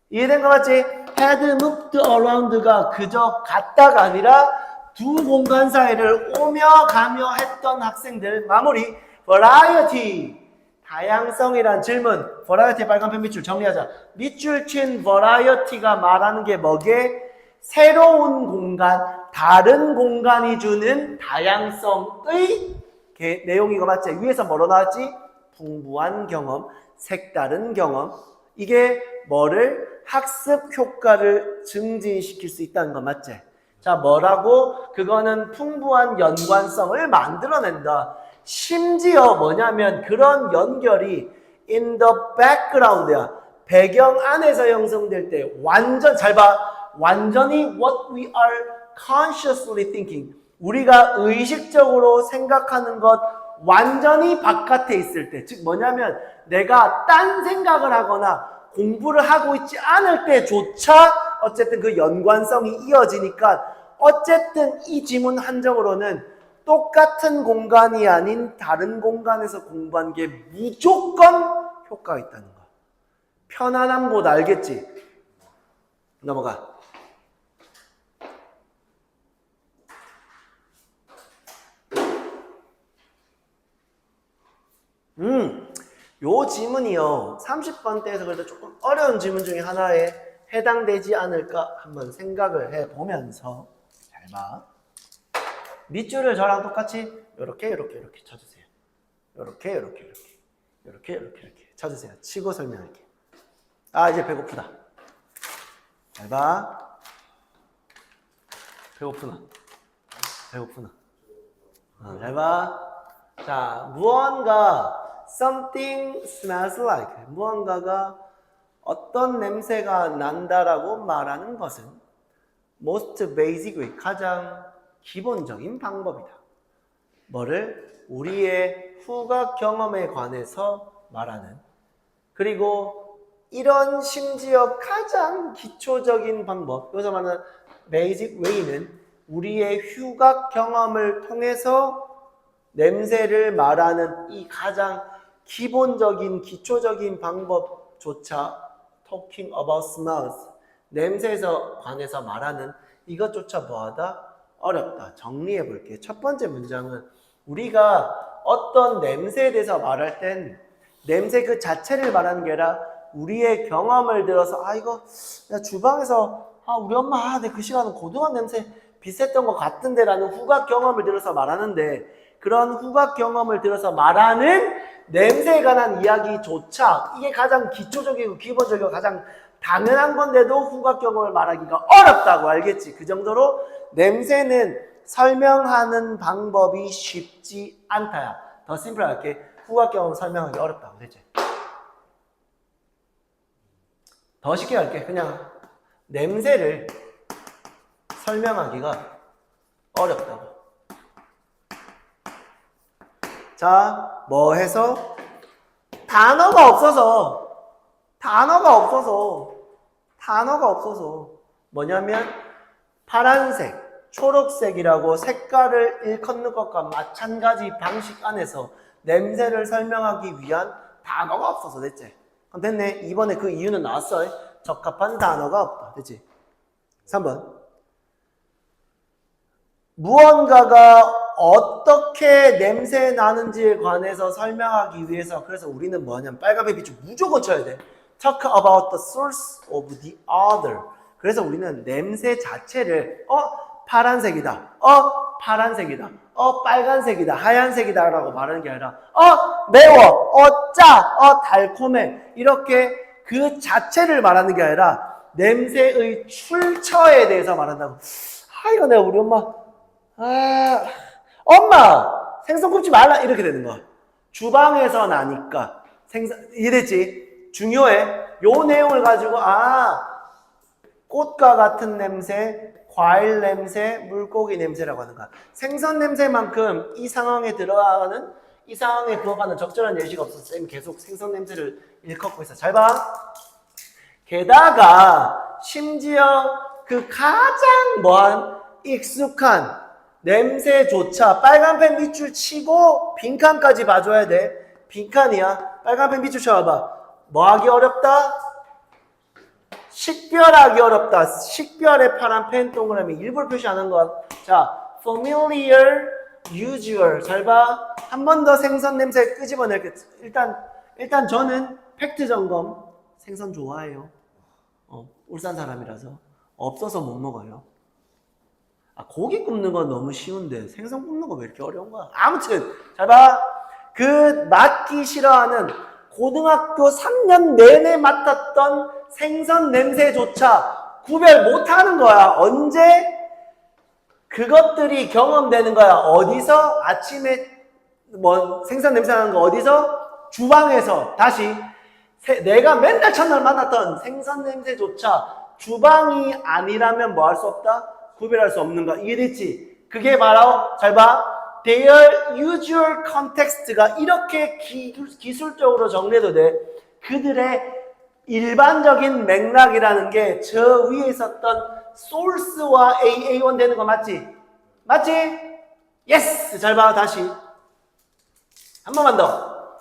이해된 거 맞지? had moved around가 그저 갔다가 아니라 두 공간 사이를 오며 가며 했던 학생들. 마무리. variety. 다양성이란 질문. variety 빨간펜 밑줄 정리하자. 밑줄 친 variety가 말하는 게 뭐게? 새로운 공간, 다른 공간이 주는 다양성의 내용이 이거 맞지? 위에서 뭐로 나왔지? 풍부한 경험, 색다른 경험. 이게 뭐를? 학습 효과를 증진시킬 수 있다는 거 맞지? 자, 뭐라고? 그거는 풍부한 연관성을 만들어낸다. 심지어 뭐냐면 그런 연결이 in the background야. 배경 안에서 형성될 때 완전 잘 봐. 완전히 what we are consciously thinking. 우리가 의식적으로 생각하는 것 완전히 바깥에 있을 때. 즉 뭐냐면 내가 딴 생각을 하거나 공부를 하고 있지 않을 때조차 어쨌든 그 연관성이 이어지니까 어쨌든 이 지문 한정으로는 똑같은 공간이 아닌 다른 공간에서 공부한 게 무조건 효과가 있다는 거. 편안함보다 알겠지? 넘어가. 요 지문이요. 30번 때에서 그래도 조금 어려운 지문 중에 하나에 해당되지 않을까 한번 생각을 해보면서 잘 봐. 밑줄을 저랑 똑같이 이렇게 쳐주세요. 이렇게 쳐주세요. 치고 설명할게요. 이제 배고프다. 잘 봐. 배고프나? 잘 봐. 자, 무언가 something smells like. 무언가가 어떤 냄새가 난다라고 말하는 것은 most basic way. 가장 기본적인 방법이다. 뭐를? 우리의 후각 경험에 관해서 말하는. 그리고 이런 심지어 가장 기초적인 방법, 여기서 말하는 basic way는 우리의 후각 경험을 통해서 냄새를 말하는 이 가장 기본적인 기초적인 방법조차 talking about smells, 냄새에서 관해서 말하는 이것조차 뭐하다? 어렵다. 정리해 볼게요. 첫 번째 문장은 우리가 어떤 냄새에 대해서 말할 땐 냄새 그 자체를 말하는 게 아니라 우리의 경험을 들어서 이거 나 주방에서 우리 엄마 내 그 시간은 고등어 냄새 비슷했던 것 같은데 라는 후각 경험을 들어서 말하는데 그런 후각 경험을 들어서 말하는 냄새에 관한 이야기조차 이게 가장 기초적이고 기본적이고 가장 당연한 건데도 후각 경험을 말하기가 어렵다고 알겠지? 그 정도로 냄새는 설명하는 방법이 쉽지 않다야. 더 심플하게 후각 경험 설명하기 어렵다고 됐지? 더 쉽게 할게. 그냥 냄새를 설명하기가 어렵다고. 자, 뭐 해서? 단어가 없어서 뭐냐면 파란색, 초록색이라고 색깔을 일컫는 것과 마찬가지 방식 안에서 냄새를 설명하기 위한 단어가 없어서 됐지? 그럼 됐네. 이번에 그 이유는 나왔어. 적합한 단어가 없다. 됐지? 3번. 무언가가 어떻게 냄새 나는지에 관해서 설명하기 위해서 그래서 우리는 뭐냐면 빨간색 빛을 무조건 쳐야 돼. Talk about the source of the odor. 그래서 우리는 냄새 자체를 파란색이다. 파란색이다. 빨간색이다. 하얀색이다 라고 말하는 게 아니라 매워. 짜. 달콤해. 이렇게 그 자체를 말하는 게 아니라 냄새의 출처에 대해서 말한다고. 이거 내가 우리 엄마 생선 굽지 말라 이렇게 되는 거야. 주방에서 나니까 이해됐지? 중요해. 요 내용을 가지고 꽃과 같은 냄새, 과일 냄새, 물고기 냄새라고 하는 거야. 생선 냄새만큼 이 상황에 들어가는 이 상황에 부합하는 적절한 예시가 없어서 쌤 계속 생선 냄새를 일컫고 있어. 잘 봐. 게다가 심지어 그 가장 익숙한 냄새조차 빨간펜 밑줄 치고 빈칸까지 봐줘야 돼. 빈칸이야. 빨간펜 밑줄 쳐봐봐. 뭐 하기 어렵다? 식별하기 어렵다. 식별의 파란 펜 동그라미 일부러 표시하는 것. 자, familiar, usual. 잘 봐. 한 번 더 생선 냄새 끄집어낼게. 일단 저는 팩트 점검. 생선 좋아해요. 울산 사람이라서. 없어서 못 먹어요. 고기 굽는 건 너무 쉬운데 생선 굽는 거 왜 이렇게 어려운 거야? 아무튼 잘 봐. 그 맡기 싫어하는 고등학교 3년 내내 맡았던 생선 냄새조차 구별 못하는 거야. 언제 그것들이 경험되는 거야? 어디서? 아침에 생선 냄새 나는 거 어디서? 주방에서. 다시 내가 맨날 첫날 만났던 생선 냄새조차 주방이 아니라면 뭐 할 수 없다? 구별할 수 없는 거. 이해됐지? 그게 바로 잘 봐. Their usual context가 이렇게 기술적으로 정리해도 돼. 그들의 일반적인 맥락이라는 게 저 위에 있었던 source와 A1 되는 거 맞지? 맞지? Yes! 잘 봐. 다시 한 번만 더.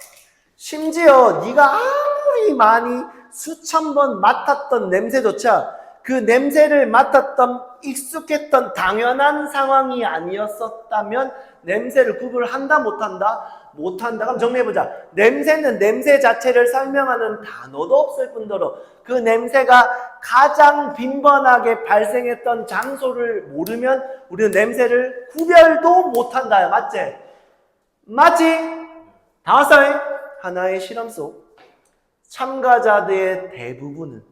심지어 네가 아무리 많이 수천 번 맡았던 냄새조차 그 냄새를 맡았던 익숙했던 당연한 상황이 아니었었다면 냄새를 구분한다 못한다? 못한다. 그럼 정리해보자. 냄새는 냄새 자체를 설명하는 단어도 없을 뿐더러 그 냄새가 가장 빈번하게 발생했던 장소를 모르면 우리는 냄새를 구별도 못한다. 맞지? 맞지? 다 왔어요? 하나의 실험 속 참가자들의 대부분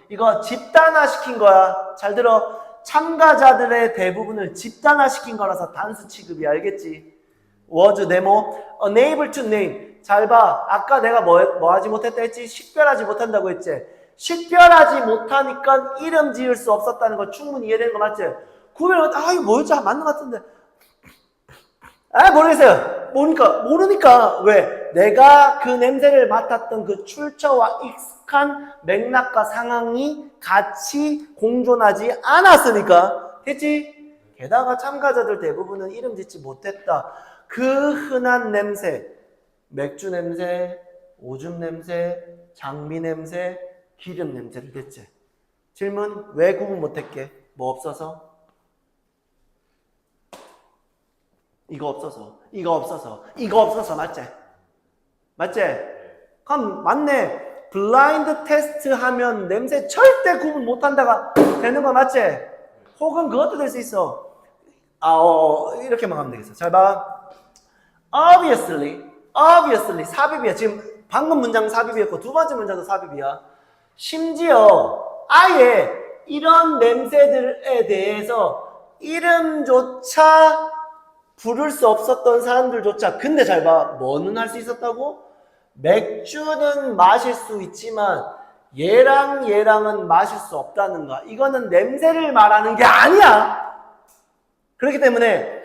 이거 집단화시킨 거야. 잘 들어. 참가자들의 대부분을 집단화시킨 거라서 단수 취급이 알겠지? was demo unable to name. 잘 봐. 아까 내가 뭐 하지 못했다 했지? 식별하지 못한다고 했지? 식별하지 못하니까 이름 지을 수 없었다는 거 충분히 이해되는 거 맞지? 구별 이거 뭐였지? 맞는 것 같은데. 모르겠어요. 모르니까. 왜? 내가 그 냄새를 맡았던 그 출처와 익숙한 맥락과 상황이 같이 공존하지 않았으니까. 됐지? 게다가 참가자들 대부분은 이름 짓지 못했다. 그 흔한 냄새, 맥주 냄새, 오줌 냄새, 장미 냄새, 기름 냄새를 됐지? 질문, 왜 구분 못했게? 뭐 없어서? 이거 없어서 맞지? 그럼 맞네. 블라인드 테스트 하면 냄새 절대 구분 못한다가 되는 거 맞지? 혹은 그것도 될 수 있어. 이렇게만 하면 되겠어. 잘 봐. Obviously 삽입이야. 지금 방금 문장 삽입이었고 두 번째 문장도 삽입이야. 심지어 아예 이런 냄새들에 대해서 이름조차 부를 수 없었던 사람들조차 근데 잘 봐. 뭐는 할 수 있었다고? 맥주는 마실 수 있지만 얘랑 얘랑은 마실 수 없다는 거야. 이거는 냄새를 말하는 게 아니야. 그렇기 때문에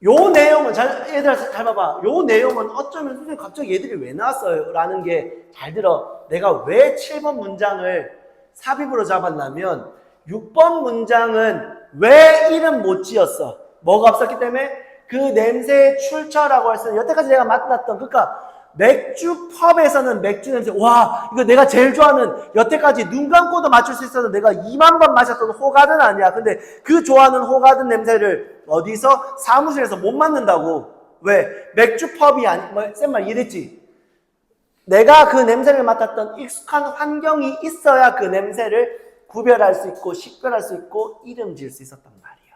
요 내용은 얘들아 잘 봐봐. 요 내용은 어쩌면 선생님 갑자기 얘들이 왜 나왔어요? 라는 게 잘 들어. 내가 왜 7번 문장을 삽입으로 잡았냐면 6번 문장은 왜 이름 못 지었어? 뭐가 없었기 때문에 그 냄새의 출처라고 할 수 있는 여태까지 내가 맡았던 그러니까 맥주 펍에서는 맥주 냄새 와 이거 내가 제일 좋아하는 여태까지 눈 감고도 맞출 수 있어서 내가 2만 번 마셨던 호가든 아니야. 근데 그 좋아하는 호가든 냄새를 어디서? 사무실에서 못 맡는다고. 왜? 맥주 펍이 아니 쌤 말 이해됐지? 내가 그 냄새를 맡았던 익숙한 환경이 있어야 그 냄새를 구별할 수 있고 식별할 수 있고 이름 지을 수 있었단 말이야.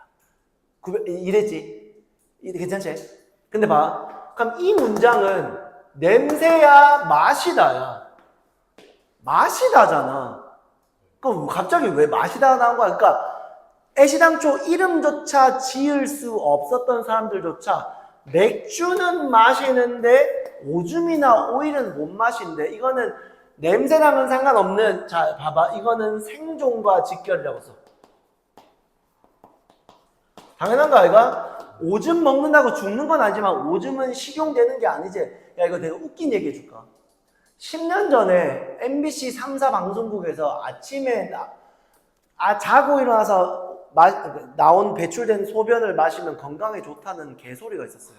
이랬지? 괜찮지? 근데 봐. 그럼 이 문장은 냄새야 맛이다야. 맛이다잖아. 그럼 갑자기 왜 맛이다 나온 거야? 그러니까 애시당초 이름조차 지을 수 없었던 사람들조차 맥주는 마시는데 오줌이나 오일은 못 마신대. 이거는 냄새랑은 상관없는 자 봐봐. 이거는 생존과 직결이라고 써. 당연한 거 아이가? 오줌 먹는다고 죽는 건 아니지만 오줌은 식용되는 게 아니지. 야 이거 내가 웃긴 얘기 해줄까? 10년 전에 MBC 3사 방송국에서 아침에 자고 일어나서 나온 배출된 소변을 마시면 건강에 좋다는 개소리가 있었어요.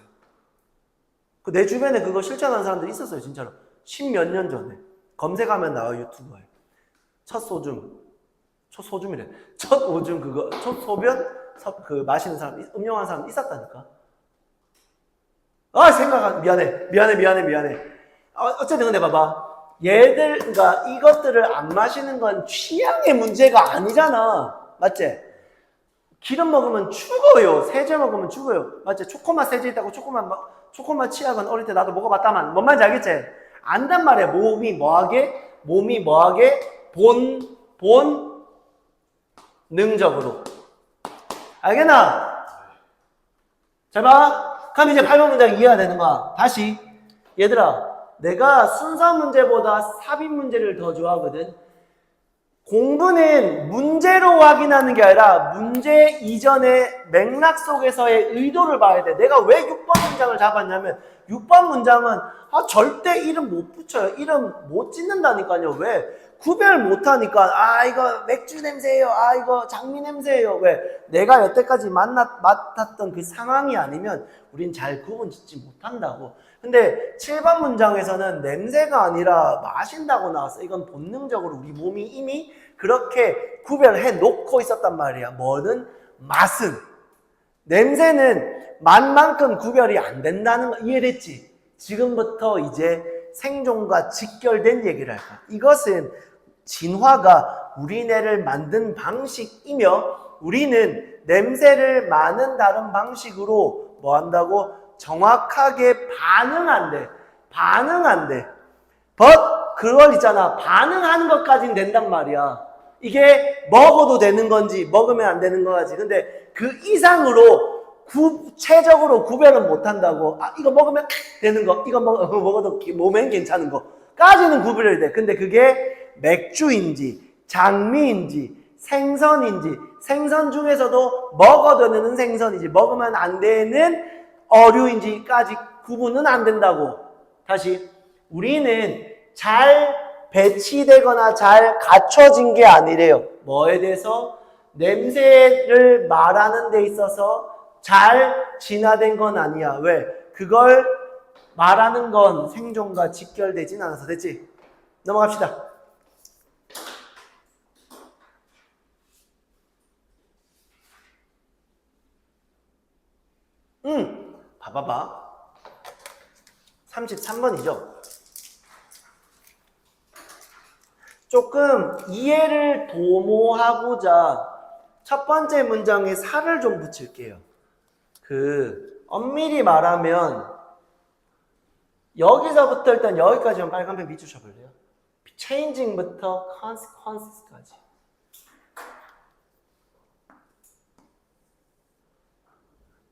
내 주변에 그거 실천하는 사람들이 있었어요. 진짜로. 10몇 년 전에. 검색하면 나와요. 유튜브에. 첫 소줌이래. 첫 오줌 그거 첫 소변 그 마시는 사람 음용하는 사람 있었다니까. 미안해. 어쨌든 근데 봐봐. 얘들 그러니까 이것들을 안 마시는 건 취향의 문제가 아니잖아. 맞지? 기름 먹으면 죽어요. 세제 먹으면 죽어요. 맞지? 초코맛 세제 있다고 초코맛 치약은 어릴 때 나도 먹어봤다만 뭔 말인지 알겠지? 안단 말이야. 몸이 뭐하게 본능적으로. 알겠나? 잘 봐. 그럼 이제 8번 문장 이해가 되는 거야. 다시. 얘들아, 내가 순서 문제보다 삽입 문제를 더 좋아하거든. 공부는 문제로 확인하는 게 아니라 문제 이전의 맥락 속에서의 의도를 봐야 돼. 내가 왜 6번 문장을 잡았냐면 6번 문장은 절대 이름 못 붙여요. 이름 못 짓는다니까요. 왜? 구별 못하니까 이거 맥주 냄새예요. 이거 장미 냄새예요. 왜? 내가 여태까지 맡았던 그 상황이 아니면 우린 잘 구분 짓지 못한다고. 근데 7번 문장에서는 냄새가 아니라 마신다고 나왔어. 이건 본능적으로 우리 몸이 이미 그렇게 구별해 놓고 있었단 말이야. 뭐는? 맛은. 냄새는 맛만큼 구별이 안 된다는 거 이해됐지? 지금부터 이제 생존과 직결된 얘기를 할 거야. 이것은 진화가 우리네를 만든 방식이며 우리는 냄새를 많은 다른 방식으로 뭐 한다고? 정확하게 반응한대. but 그걸 있잖아. 반응하는 것까지는 된단 말이야. 이게 먹어도 되는 건지 먹으면 안 되는 거지. 근데 그 이상으로 구체적으로 구별은 못한다고. 이거 먹으면 되는 거, 이거 먹어도 몸엔 괜찮은 거까지는 구별이 돼. 근데 그게 맥주인지 장미인지 생선인지 생선 중에서도 먹어도 되는 생선인지 먹으면 안 되는 어류인지까지 구분은 안 된다고. 다시 우리는 잘 배치되거나 잘 갖춰진 게 아니래요. 뭐에 대해서? 냄새를 말하는 데 있어서 잘 진화된 건 아니야. 왜? 그걸 말하는 건 생존과 직결되진 않아서. 됐지? 넘어갑시다. 봐봐. 33번이죠. 조금 이해를 도모하고자 첫 번째 문장에 살을 좀 붙일게요. 엄밀히 말하면 여기서부터 일단 여기까지만 빨간펜 밑줄 쳐볼래요? changing부터 consequences까지.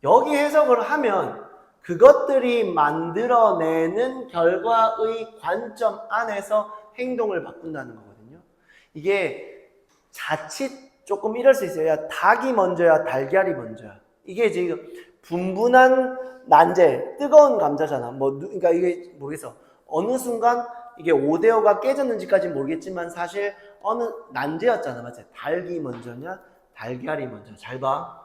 여기 해석을 하면 그것들이 만들어내는 결과의 관점 안에서 행동을 바꾼다는 거거든요. 이게 자칫 조금 이럴 수 있어요. 야, 닭이 먼저야, 달걀이 먼저야. 이게 지금 분분한 난제, 뜨거운 감자잖아. 그러니까 이게 모르겠어. 어느 순간 이게 5대5가 깨졌는지까지는 모르겠지만 사실 어느 난제였잖아. 맞지? 닭이 먼저냐, 달걀이 먼저. 잘 봐.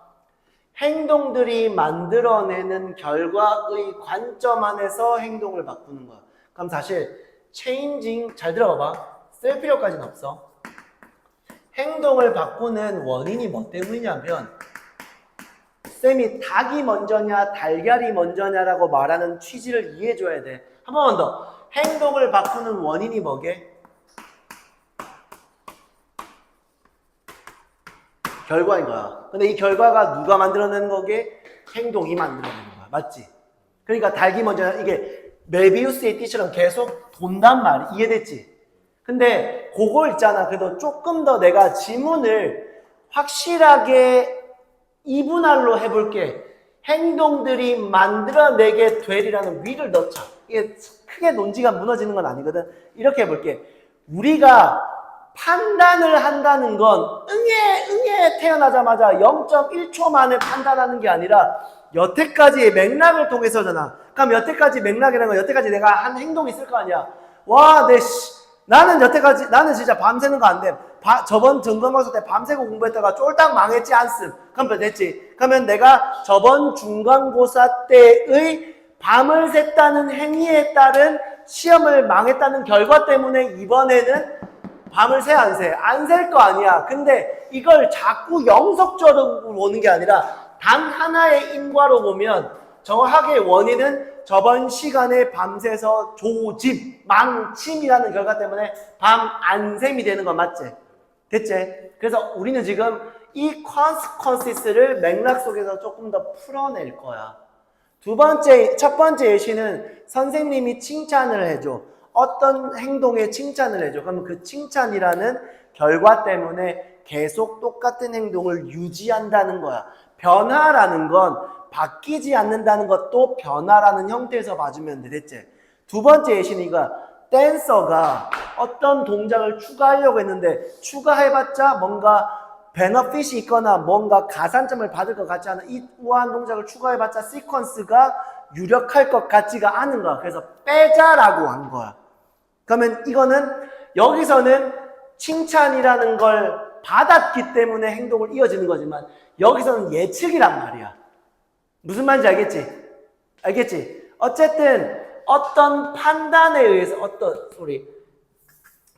행동들이 만들어내는 결과의 관점 안에서 행동을 바꾸는 거야. 그럼 사실 changing, 잘 들어봐봐. 쓸 필요까지는 없어. 행동을 바꾸는 원인이 뭐 때문이냐면 쌤이 닭이 먼저냐 달걀이 먼저냐라고 말하는 취지를 이해해줘야 돼. 한 번만 더. 행동을 바꾸는 원인이 뭐게? 결과인 거야. 근데 이 결과가 누가 만들어내는 거게? 행동이 만들어내는 거야. 맞지? 그러니까 닭이 먼저, 이게 메비우스의 띠처럼 계속 돈단 말이 이해됐지? 근데 그거 있잖아. 그래도 조금 더 내가 지문을 확실하게 이분할로 해볼게. 행동들이 만들어내게 되리라는 위를 넣자. 이게 크게 논지가 무너지는 건 아니거든. 이렇게 해볼게. 우리가 판단을 한다는 건 응애 태어나자마자 0.1초 만에 판단하는 게 아니라 여태까지의 맥락을 통해서잖아. 그럼 여태까지 맥락이라는 건 여태까지 내가 한 행동이 있을 거 아니야. 와, 나는 여태까지, 나는 진짜 밤새는 거 안 돼. 저번 중간고사 때 밤새고 공부했다가 쫄딱 망했지 않음. 그럼 됐지. 그러면 내가 저번 중간고사 때의 밤을 샜다는 행위에 따른 시험을 망했다는 결과 때문에 이번에는 밤을 새 안 새? 안 셀 거 아니야. 근데 이걸 자꾸 영속적으로 보는 게 아니라 단 하나의 인과로 보면 정확하게 원인은 저번 시간에 밤새서 조짐, 망침이라는 결과 때문에 밤 안샘이 되는 거 맞지? 됐지? 그래서 우리는 지금 이 consequences를 맥락 속에서 조금 더 풀어낼 거야. 첫 번째 예시는 선생님이 칭찬을 해줘. 어떤 행동에 칭찬을 해줘. 그러면 그 칭찬이라는 결과 때문에 계속 똑같은 행동을 유지한다는 거야. 변화라는 건 바뀌지 않는다는 것도 변화라는 형태에서 봐주면 돼. 됐지? 두 번째 예시는 이거야. 댄서가 어떤 동작을 추가하려고 했는데 추가해봤자 뭔가 베너핏이 있거나 뭔가 가산점을 받을 것 같지 않은 이 우아한 동작을 추가해봤자 시퀀스가 유력할 것 같지가 않은 거야. 그래서 빼자라고 한 거야. 그러면 이거는 여기서는 칭찬이라는 걸 받았기 때문에 행동을 이어지는 거지만 여기서는 예측이란 말이야. 무슨 말인지 알겠지? 알겠지? 어쨌든 어떤 판단에 의해서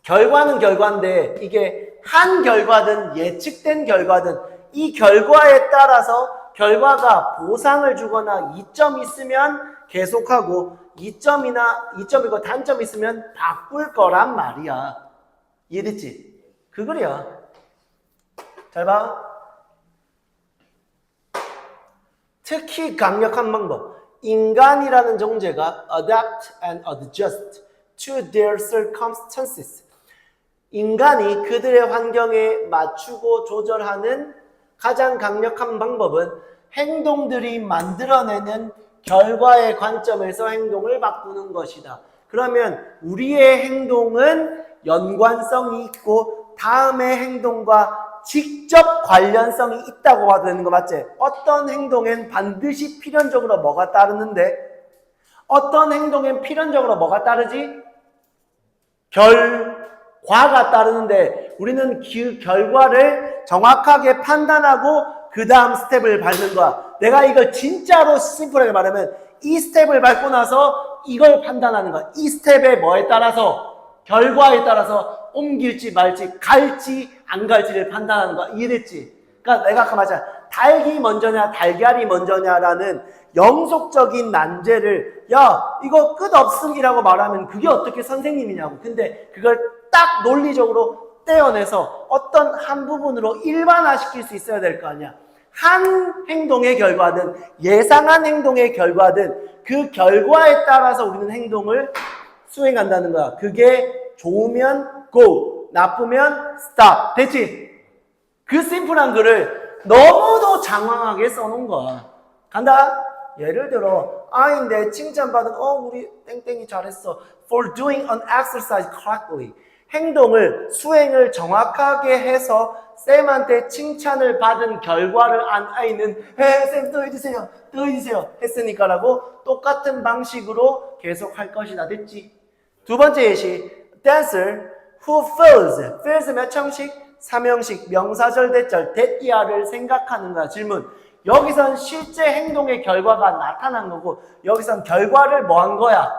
결과는 결과인데 이게 한 결과든 예측된 결과든 이 결과에 따라서 결과가 보상을 주거나 이점이 있으면 계속하고 이점이고 단점이 있으면 바꿀 거란 말이야. 이해됐지? 그거야. 잘 봐. 특히 강력한 방법. 인간이라는 존재가 adapt and adjust to their circumstances. 인간이 그들의 환경에 맞추고 조절하는 가장 강력한 방법은 행동들이 만들어내는 결과의 관점에서 행동을 바꾸는 것이다. 그러면 우리의 행동은 연관성이 있고 다음의 행동과 직접 관련성이 있다고 봐도 되는 거 맞지? 어떤 행동엔 반드시 필연적으로 뭐가 따르는데 어떤 행동엔 필연적으로 뭐가 따르지? 결과가 따르는데 우리는 그 결과를 정확하게 판단하고 그 다음 스텝을 밟는 거야. 내가 이걸 진짜로 심플하게 말하면 이 스텝을 밟고 나서 이걸 판단하는 거야. 이 스텝의 뭐에 따라서 결과에 따라서 옮길지 말지 갈지 안 갈지를 판단하는 거야. 이해됐지? 그러니까 내가 아까 말했잖아. 닭이 먼저냐 달걀이 먼저냐라는 영속적인 난제를 야 이거 끝없음이라고 말하면 그게 어떻게 선생님이냐고. 근데 그걸 딱 논리적으로 떼어내서 어떤 한 부분으로 일반화시킬 수 있어야 될 거 아니야. 한 행동의 결과든 예상한 행동의 결과든 그 결과에 따라서 우리는 행동을 수행한다는 거야. 그게 좋으면 go, 나쁘면 stop. 됐지? 그 심플한 글을 너무도 장황하게 써놓은 거야. 간다? 예를 들어 I인데 칭찬받은 우리 땡땡이 잘했어. For doing an exercise correctly. 행동을, 수행을 정확하게 해서 쌤한테 칭찬을 받은 결과를 안 I는 쌤 또 해주세요. 또 해주세요. 했으니까라고 똑같은 방식으로 계속 할 것이다. 됐지? 두 번째 예시. Dancer who fills. fills 몇 형식? 3형식 명사절 대절 대이하를 생각하는 거야. 질문. 여기선 실제 행동의 결과가 나타난 거고 여기선 결과를 뭐 한 거야?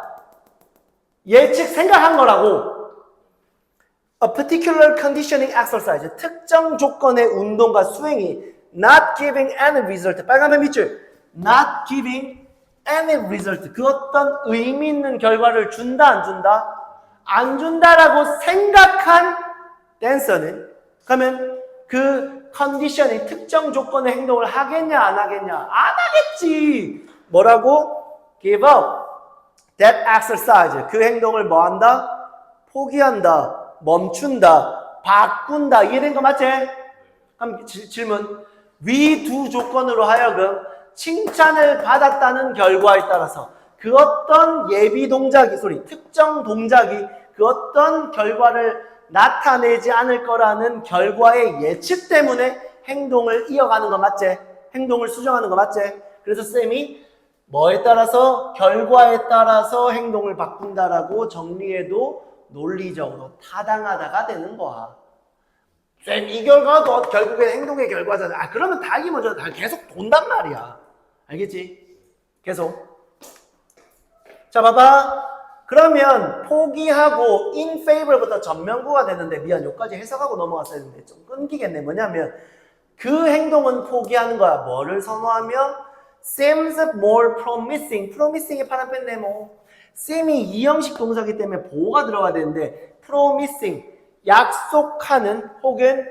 예측 생각한 거라고. A particular conditioning exercise. 특정 조건의 운동과 수행이 not giving any result. 빨간펜 밑줄. not giving any result. 그 어떤 의미 있는 결과를 준다 안 준다? 안 준다라고 생각한 댄서는 그러면 그 컨디션이 특정 조건의 행동을 하겠냐 안 하겠냐? 안 하겠지. 뭐라고? Give up that exercise. 그 행동을 뭐 한다? 포기한다. 멈춘다. 바꾼다. 이해된 거 맞지? 그럼 질문. 위 두 조건으로 하여금 칭찬을 받았다는 결과에 따라서 그 어떤 예비 동작이 특정 동작이 그 어떤 결과를 나타내지 않을 거라는 결과의 예측 때문에 행동을 이어가는 거 맞지? 행동을 수정하는 거 맞지? 그래서 쌤이 뭐에 따라서? 결과에 따라서 행동을 바꾼다라고 정리해도 논리적으로 타당하다가 되는 거야. 쌤, 이 결과도 결국엔 행동의 결과잖아. 그러면 닭이 먼저 다 계속 돈단 말이야. 알겠지? 계속. 자, 봐봐. 그러면 포기하고 in favor부터 전면구가 되는데 미안 여기까지 해석하고 넘어갔어야 했는데 좀 끊기겠네. 뭐냐면 그 행동은 포기하는 거야. 뭐를 선호하며? seems more promising. promising의 파란펜 네모. seem이 이형식 동사이기 때문에 보호가 들어가야 되는데 promising 약속하는 혹은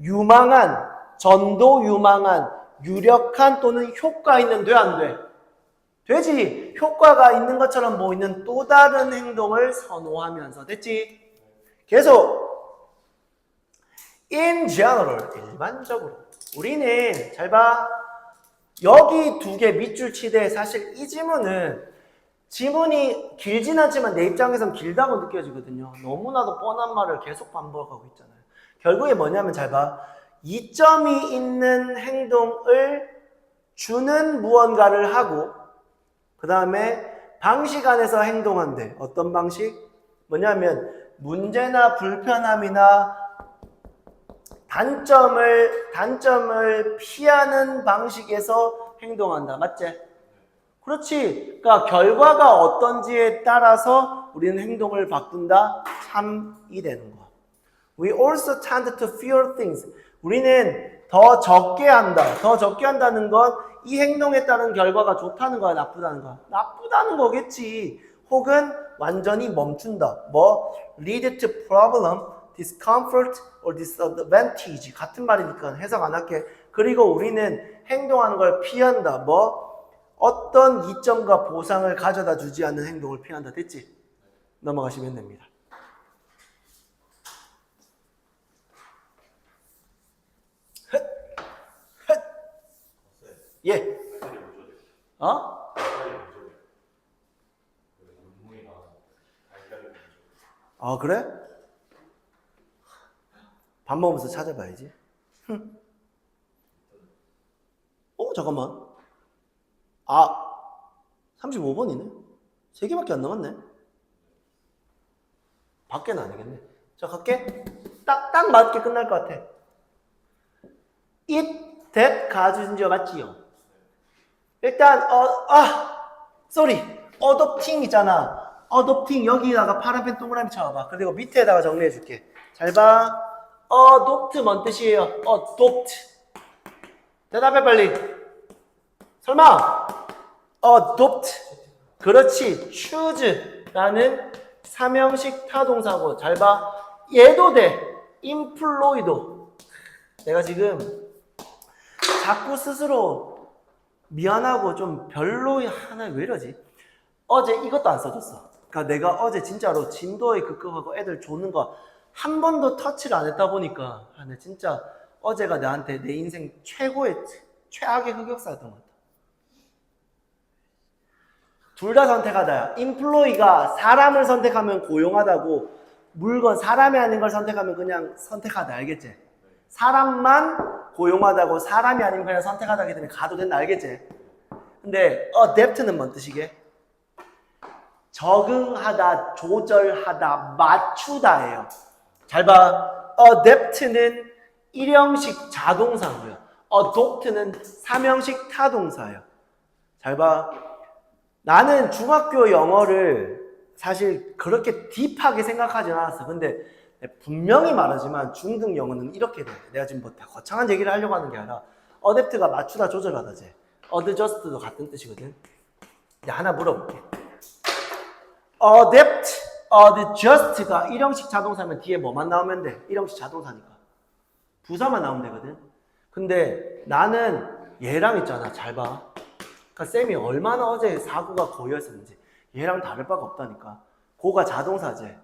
유망한 전도 유망한 유력한 또는 효과 있는 돼 안 돼? 되지. 효과가 있는 것처럼 보이는 또 다른 행동을 선호하면서. 됐지? 계속. In general, 일반적으로. 우리는 잘 봐. 여기 두 개 밑줄 치되 사실 이 지문이 길진 않지만 내 입장에선 길다고 느껴지거든요. 너무나도 뻔한 말을 계속 반복하고 있잖아요. 결국에 뭐냐면 잘 봐. 이점이 있는 행동을 주는 무언가를 하고 그 다음에 방식 안에서 행동한대. 어떤 방식? 뭐냐면 문제나 불편함이나 단점을 피하는 방식에서 행동한다. 맞지? 그렇지. 그러니까 결과가 어떤지에 따라서 우리는 행동을 바꾼다. 3이 되는 거야. We also tend to fear things. 우리는 더 적게 한다. 더 적게 한다는 건 이 행동에 따른 결과가 좋다는 거야, 나쁘다는 거야? 나쁘다는 거겠지. 혹은 완전히 멈춘다. 뭐? lead to problem, discomfort, or disadvantage. 같은 말이니까 해석 안 할게. 그리고 우리는 행동하는 걸 피한다. 뭐? 어떤 이점과 보상을 가져다 주지 않는 행동을 피한다. 됐지? 넘어가시면 됩니다. 예. 어? 아, 그래? 밥 먹으면서 찾아봐야지. 잠깐만. 35번이네. 3개밖에 안 남았네. 밖에는 아니겠네. 자, 갈게. 딱 맞게 끝날 것 같아. it, that 가주인지어 맞지요? 일단 adopting 있잖아. adopting 여기다가 파란펜 동그라미 쳐봐. 그리고 밑에다가 정리해 줄게. 잘 봐. adopt 뭔 뜻이에요? adopt. 대답해 빨리. 설마 adopt. 그렇지. choose라는 3형식 타동사고. 잘 봐. 얘도 돼. employ도. 내가 지금 자꾸 스스로 미안하고 좀 별로 하나 왜 이러지? 어제 이것도 안 써줬어. 그러니까 내가 어제 진짜로 진도에 급급하고 애들 조는 거 한 번도 터치를 안 했다 보니까 내 진짜 어제가 나한테 내 인생 최악의 흑역사였던 것 같아. 둘 다 선택하다야. 인플로이가 사람을 선택하면 고용하다고, 물건 사람이 아닌 걸 선택하면 그냥 선택하다. 알겠지? 사람만 고용하다고, 사람이 아니면 그냥 선택하다기 때문에 가도 된다. 알겠지? 근데 adapt는 뭔 뜻이게? 적응하다, 조절하다, 맞추다예요. 잘 봐. adapt는 일형식 자동사고요. adopt는 삼형식 타동사예요. 잘 봐. 나는 중학교 영어를 사실 그렇게 딥하게 생각하진 않았어. 근데 분명히 말하지만 중등 영어는 이렇게 돼. 내가 지금 뭐 다 거창한 얘기를 하려고 하는 게 아니라 adapt가 맞추다 조절하다지. adjust도 같은 뜻이거든. 이제 하나 물어볼게. adapt, adjust가 일형식 자동사면 뒤에 뭐만 나오면 돼? 일형식 자동사니까. 부사만 나오면 되거든. 근데 나는 얘랑 있잖아. 잘 봐. 그러니까 쌤이 얼마나 어제 사고가 고였었는지 얘랑 다를 바가 없다니까. 고가 자동사지. 잘 봐.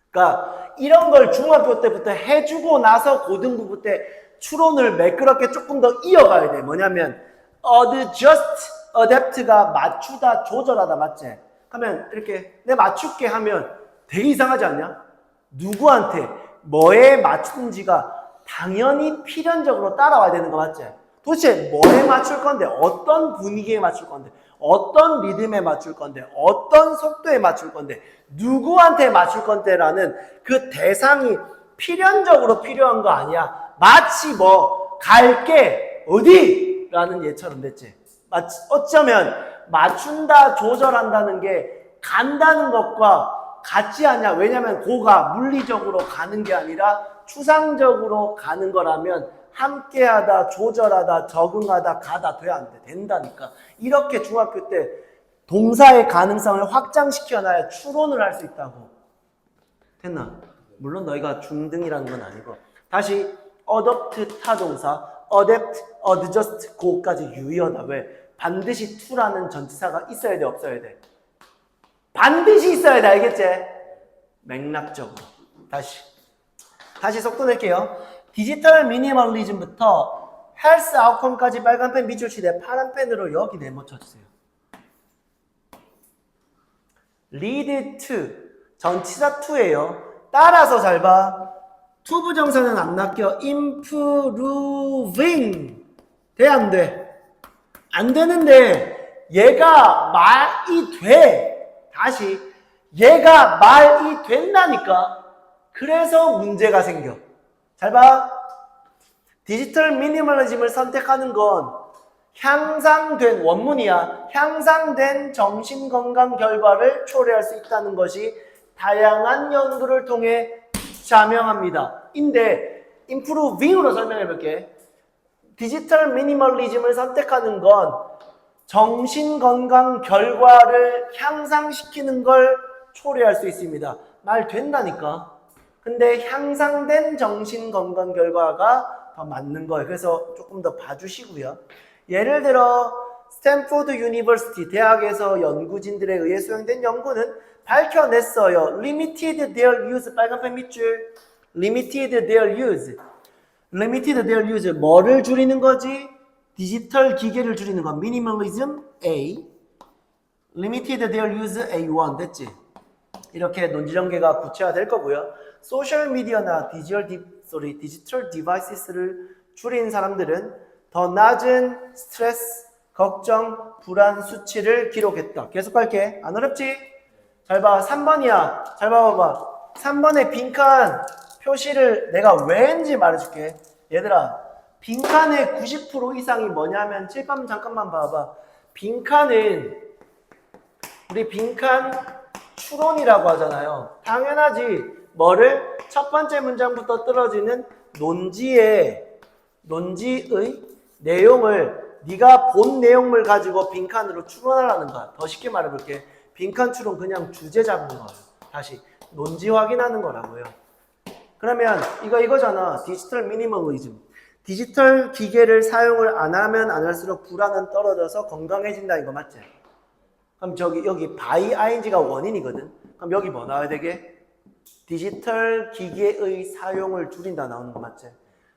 그러니까 이런 걸 중학교 때부터 해주고 나서 고등부 때 추론을 매끄럽게 조금 더 이어가야 돼. 뭐냐면 adjust, adapt가 맞추다, 조절하다, 맞지? 그러면 이렇게 내 맞출게 하면 되게 이상하지 않냐? 누구한테 뭐에 맞추는지가 당연히 필연적으로 따라와야 되는 거 맞지? 도대체 뭐에 맞출 건데, 어떤 분위기에 맞출 건데, 어떤 리듬에 맞출 건데, 어떤 속도에 맞출 건데, 누구한테 맞출 건데라는 그 대상이 필연적으로 필요한 거 아니야. 마치 뭐 갈게 어디? 라는 예처럼 됐지. 어쩌면 맞춘다, 조절한다는 게 간다는 것과 같지 않냐. 왜냐면 고가 물리적으로 가는 게 아니라 추상적으로 가는 거라면 함께하다, 조절하다, 적응하다, 가다 돼야 안 돼. 된다니까. 이렇게 중학교 때 동사의 가능성을 확장시켜놔야 추론을 할 수 있다고. 됐나? 물론 너희가 중등이라는 건 아니고. 다시 adopt 타동사, adapt, adjust 고까지 유의어다. 왜? 반드시 to라는 전치사가 있어야 돼, 없어야 돼? 반드시 있어야 돼. 알겠지? 맥락적으로. 다시 속도 낼게요. 디지털 미니멀리즘부터 헬스 아웃컴까지 빨간 펜 밑줄 치되 파란 펜으로 여기 네모 쳐주세요. lead to 전치사 to예요. 따라서 잘 봐. to 부정사는 안 낚여. improving 돼, 안 돼? 안 되는데 얘가 말이 돼. 다시 얘가 말이 된다니까. 그래서 문제가 생겨. 잘 봐. 디지털 미니멀리즘을 선택하는 건 향상된, 원문이야. 향상된 정신건강 결과를 초래할 수 있다는 것이 다양한 연구를 통해 자명합니다. 인데 improving으로 설명해 볼게. 디지털 미니멀리즘을 선택하는 건 정신건강 결과를 향상시키는 걸 초래할 수 있습니다. 말 된다니까. 근데 향상된 정신건강 결과가 더 맞는 거예요. 그래서 조금 더 봐주시고요. 예를 들어 스탠포드 유니버시티 대학에서 연구진들에 의해 수행된 연구는 밝혀냈어요. Limited their use. 빨간펜 밑줄. Limited their use. Limited their use. 뭐를 줄이는 거지? 디지털 기계를 줄이는 거. Minimalism A. Limited their use A1. 됐지? 이렇게 논지 전개가 구체화될 거고요. 소셜 미디어나 디지털 디바이스를 줄인 사람들은 더 낮은 스트레스, 걱정, 불안 수치를 기록했다. 계속 갈게. 안 어렵지? 잘 봐. 3번이야. 잘 봐봐. 3번의 빈칸 표시를 내가 왜 했는지 말해줄게. 얘들아, 빈칸의 90% 이상이 뭐냐면 칠판 잠깐만 봐봐. 빈칸은 우리 빈칸 추론이라고 하잖아요. 당연하지. 뭐를? 첫 번째 문장부터 떨어지는 논지의 내용을 네가 본 내용을 가지고 빈칸으로 추론하라는 거야. 더 쉽게 말해볼게. 빈칸 추론 그냥 주제 잡는 거예요. 다시 논지 확인하는 거라고요. 그러면 이거잖아. 디지털 미니멀리즘. 디지털 기계를 사용을 안 하면 안 할수록 불안은 떨어져서 건강해진다. 이거 맞지? 그럼 여기 by ing가 원인이거든. 그럼 여기 뭐 나와야 되게? 디지털 기기의 사용을 줄인다 나오는 거 맞지?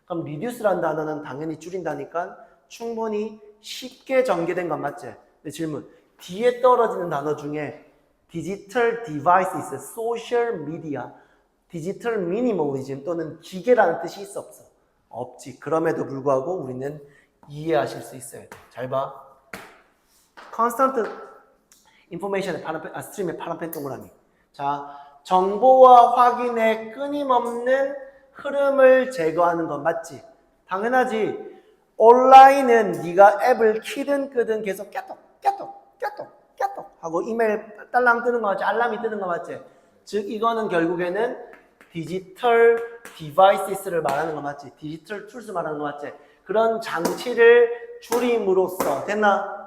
그럼 reduce라는 단어는 당연히 줄인다니까 충분히 쉽게 전개된 건 맞지? 근데 질문, 뒤에 떨어지는 단어 중에 디지털 디바이스, 소셜 미디어, 디지털 미니멀리즘 또는 기계라는 뜻이 있어 없어? 없지. 그럼에도 불구하고 우리는 이해하실 수 있어야 돼. 잘 봐. Constant information의 스트림의 파란펜 동그라미. 자, 정보와 확인의 끊임없는 흐름을 제거하는 건 맞지? 당연하지. 온라인은 네가 앱을 키든 끄든 계속 깨똑 하고 이메일 딸랑 뜨는 거 맞지? 알람이 뜨는 거 맞지? 즉 이거는 결국에는 디지털 디바이스를 말하는 거 맞지? 디지털 툴스 말하는 거 맞지? 그런 장치를 줄임으로써 됐나?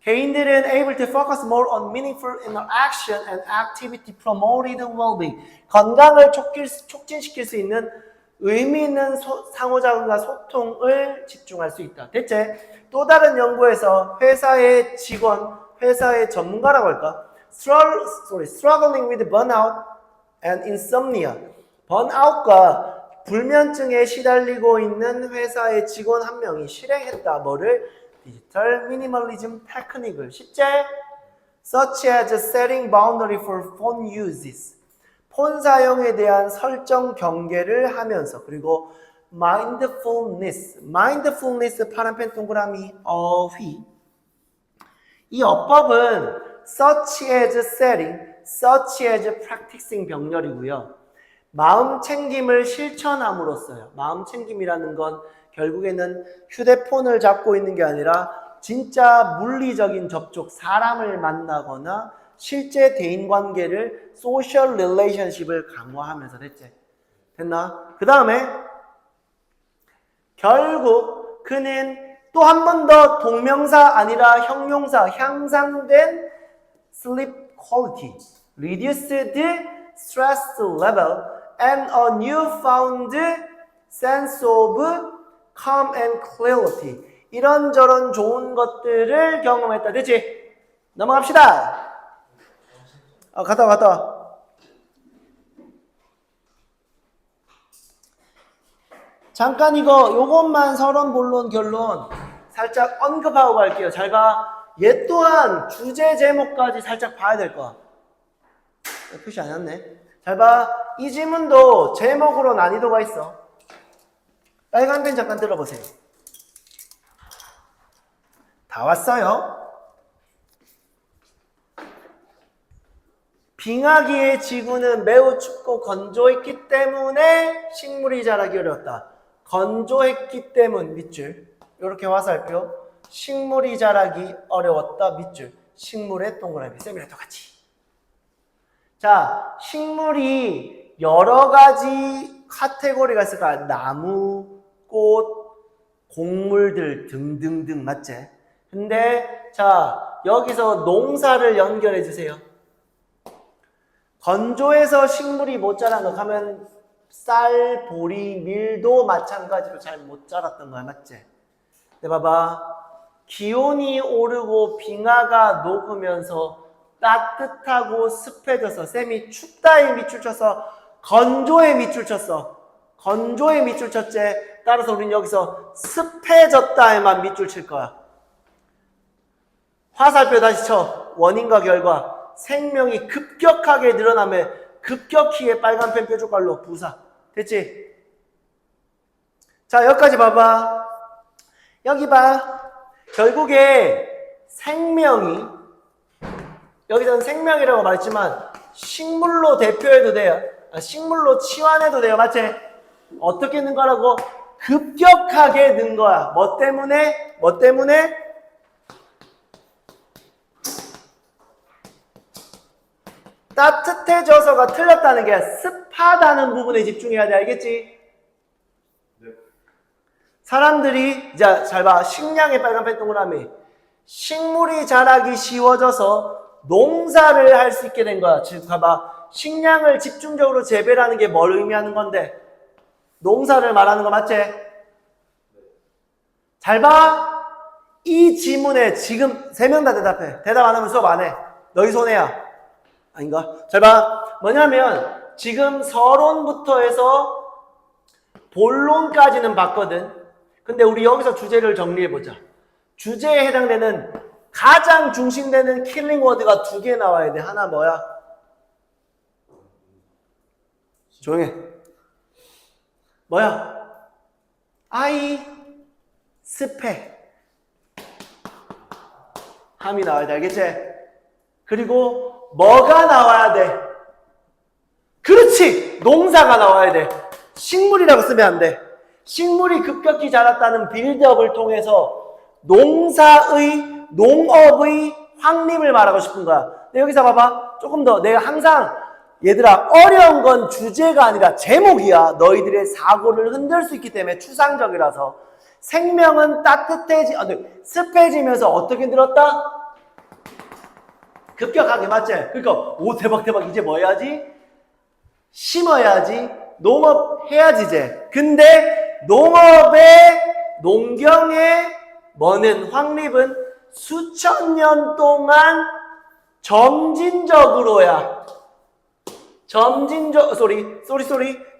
개인들은 able to focus more on meaningful interaction and activity promoted well-being. 건강을 촉진시킬 수 있는 의미 있는 상호작용과 소통을 집중할 수 있다. 됐지? 또 다른 연구에서 회사의 직원, 회사의 전문가라고 할까? struggling with burnout and insomnia. 번아웃과 불면증에 시달리고 있는 회사의 직원 한 명이 실행했다. 뭐를? 디지털 미니멀리즘 테크닉을. 쉽지? Such as setting boundary for phone uses. 폰 사용에 대한 설정 경계를 하면서 그리고 mindfulness 파란펜 동그라미 어휘. 이 어법은 such as setting, such as practicing 병렬이고요. 마음 챙김을 실천함으로써요. 마음 챙김이라는 건 결국에는 휴대폰을 잡고 있는 게 아니라 진짜 물리적인 접촉, 사람을 만나거나 실제 대인관계를 소셜 릴레이션십을 강화하면서 됐지? 됐나? 그 다음에 결국 그는 또 한 번 더 동명사 아니라 형용사 향상된 sleep quality, reduced stress level, and a newfound sense of calm and clarity. 이런저런 좋은 것들을 경험했다. 됐지? 넘어갑시다. 갔다 와. 잠깐 요것만 서론, 본론, 결론 살짝 언급하고 갈게요. 잘 봐. 얘 또한 주제 제목까지 살짝 봐야 될 거야. 표시 안 해놨네. 잘 봐. 이 지문도 제목으로 난이도가 있어. 빨간 펜 잠깐 들어보세요. 다 왔어요. 빙하기의 지구는 매우 춥고 건조했기 때문에 식물이 자라기 어려웠다. 건조했기 때문 밑줄. 이렇게 화살표. 식물이 자라기 어려웠다 밑줄. 식물의 동그라미. 쌤이랑 똑같이. 자, 식물이 여러 가지 카테고리가 있을까? 나무, 꽃, 곡물들 등등등 맞지? 근데 자, 여기서 농사를 연결해 주세요. 건조해서 식물이 못 자란 거 하면 쌀, 보리, 밀도 마찬가지로 잘 못 자랐던 거야. 맞지? 근데 봐봐. 기온이 오르고 빙하가 녹으면서 따뜻하고 습해져서 쌤이 춥다에 밑줄 쳤어. 건조에 밑줄 쳤어. 건조에 밑줄 쳤지. 따라서 우리는 여기서 습해졌다에만 밑줄 칠 거야. 화살표 다시 쳐. 원인과 결과. 생명이 급격하게 늘어나며 급격히의 빨간 펜 뾰족갈로 부사. 됐지? 자, 여기까지 봐봐. 여기 봐. 결국에 생명이, 여기서는 생명이라고 말했지만 식물로 대표해도 돼요. 식물로 치환해도 돼요. 맞지? 어떻게 는 거라고? 급격하게 는 거야. 뭐 때문에? 뭐 때문에? 따뜻해져서가 틀렸다는 게 습하다는 부분에 집중해야 돼. 알겠지? 네. 사람들이 이제 잘 봐. 식량의 빨간 펜 동그라미. 식물이 자라기 쉬워져서 농사를 할 수 있게 된 거야. 즉 봐봐. 식량을 집중적으로 재배를 하는 게 뭘 의미하는 건데? 농사를 말하는 거 맞지? 잘 봐. 이 지문에 지금 3명 다 대답해. 대답 안 하면 수업 안 해. 너희 손해야. 아닌가? 잘 봐. 뭐냐면 지금 서론부터 해서 본론까지는 봤거든. 근데 우리 여기서 주제를 정리해보자. 주제에 해당되는 가장 중심되는 킬링 워드가 2개 나와야 돼. 하나 뭐야? 조용해. 뭐야? I 스펙. 함이 나와야 돼. 알겠지? 그리고 뭐가 나와야 돼? 그렇지! 농사가 나와야 돼. 식물이라고 쓰면 안 돼. 식물이 급격히 자랐다는 빌드업을 통해서 농사의, 농업의 확립을 말하고 싶은 거야. 근데 여기서 봐봐. 조금 더 내가 항상 얘들아 어려운 건 주제가 아니라 제목이야. 너희들의 사고를 흔들 수 있기 때문에 추상적이라서. 생명은 습해지면서 어떻게 늘었다? 급격하게. 맞지? 그러니까 오 대박 이제 뭐 해야지? 심어야지. 농업 해야지 이제. 근데 농경의 뭐는 확립은 수천 년 동안 점진적으로야.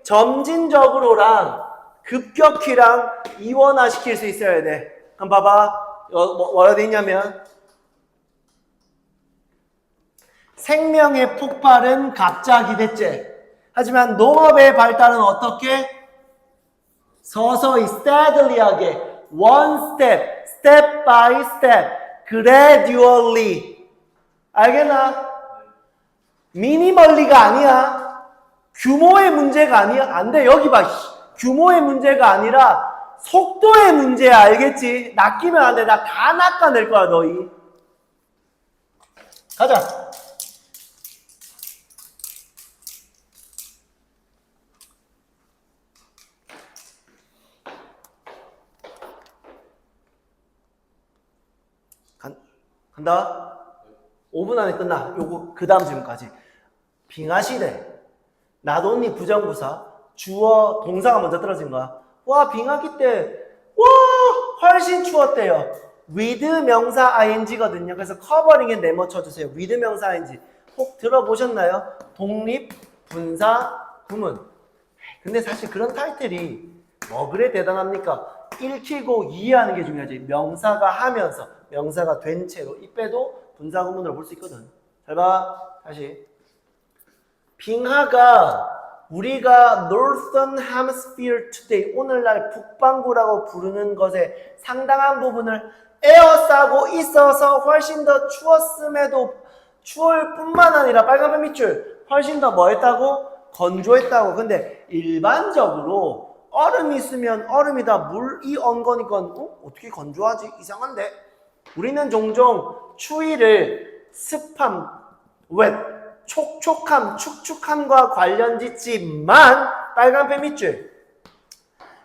점진적으로랑 급격히랑 이원화시킬 수 있어야 돼. 그럼 봐봐. 뭐라 돼 있냐면 생명의 폭발은 갑자기 됐지. 하지만 농업의 발달은 어떻게? 서서히 steadily하게 one step by step gradually. 알겠나? 미니멀리가 아니야. 규모의 문제가 아니야. 안 돼. 여기 봐. 규모의 문제가 아니라 속도의 문제야. 알겠지? 낚이면 안 돼. 나 다 낚아낼 거야 너희. 가자. 간다. 5분 안에 끝나. 요거 그 다음 질문까지. 빙하시대. 나돈니 부정부사. 주어 동사가 먼저 떨어진 거야. 와 빙하기 때 와 훨씬 추웠대요. with 명사 ing거든요. 그래서 커버링에 네모 쳐주세요. with 명사 ing. 혹 들어보셨나요? 독립, 분사, 구문. 근데 사실 그런 타이틀이 뭐 그래 대단합니까? 읽히고 이해하는 게 중요하지. 명사가 하면서 명사가 된 채로 이 빼도 분사 구문으로 볼 수 있거든. 잘 봐. 다시. 빙하가 우리가 Northern Hemisphere today 오늘날 북반구라고 부르는 것의 상당한 부분을 에워싸고 있어서 훨씬 더 추웠음에도 추울 뿐만 아니라 빨간불 밑줄 훨씬 더 뭐 했다고? 건조했다고. 근데 일반적으로 얼음이 있으면 얼음이다 물이 언 거니까 어떻게 건조하지? 이상한데? 우리는 종종 추위를 습함, wet, 촉촉함, 축축함과 관련 짓지만 빨간펜 밑줄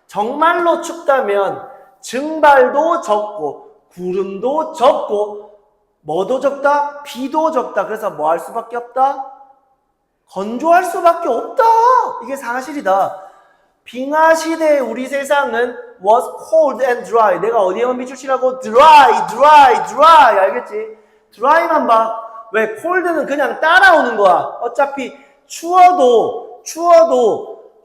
정말로 춥다면 증발도 적고 구름도 적고 뭐도 적다? 비도 적다. 그래서 뭐 할 수밖에 없다? 건조할 수밖에 없다. 이게 사실이다. 빙하 시대의 우리 세상은 was cold and dry. 내가 어디에만 밑줄 치라고? dry. 알겠지? dry만 봐. 왜? cold는 그냥 따라오는 거야. 어차피 추워도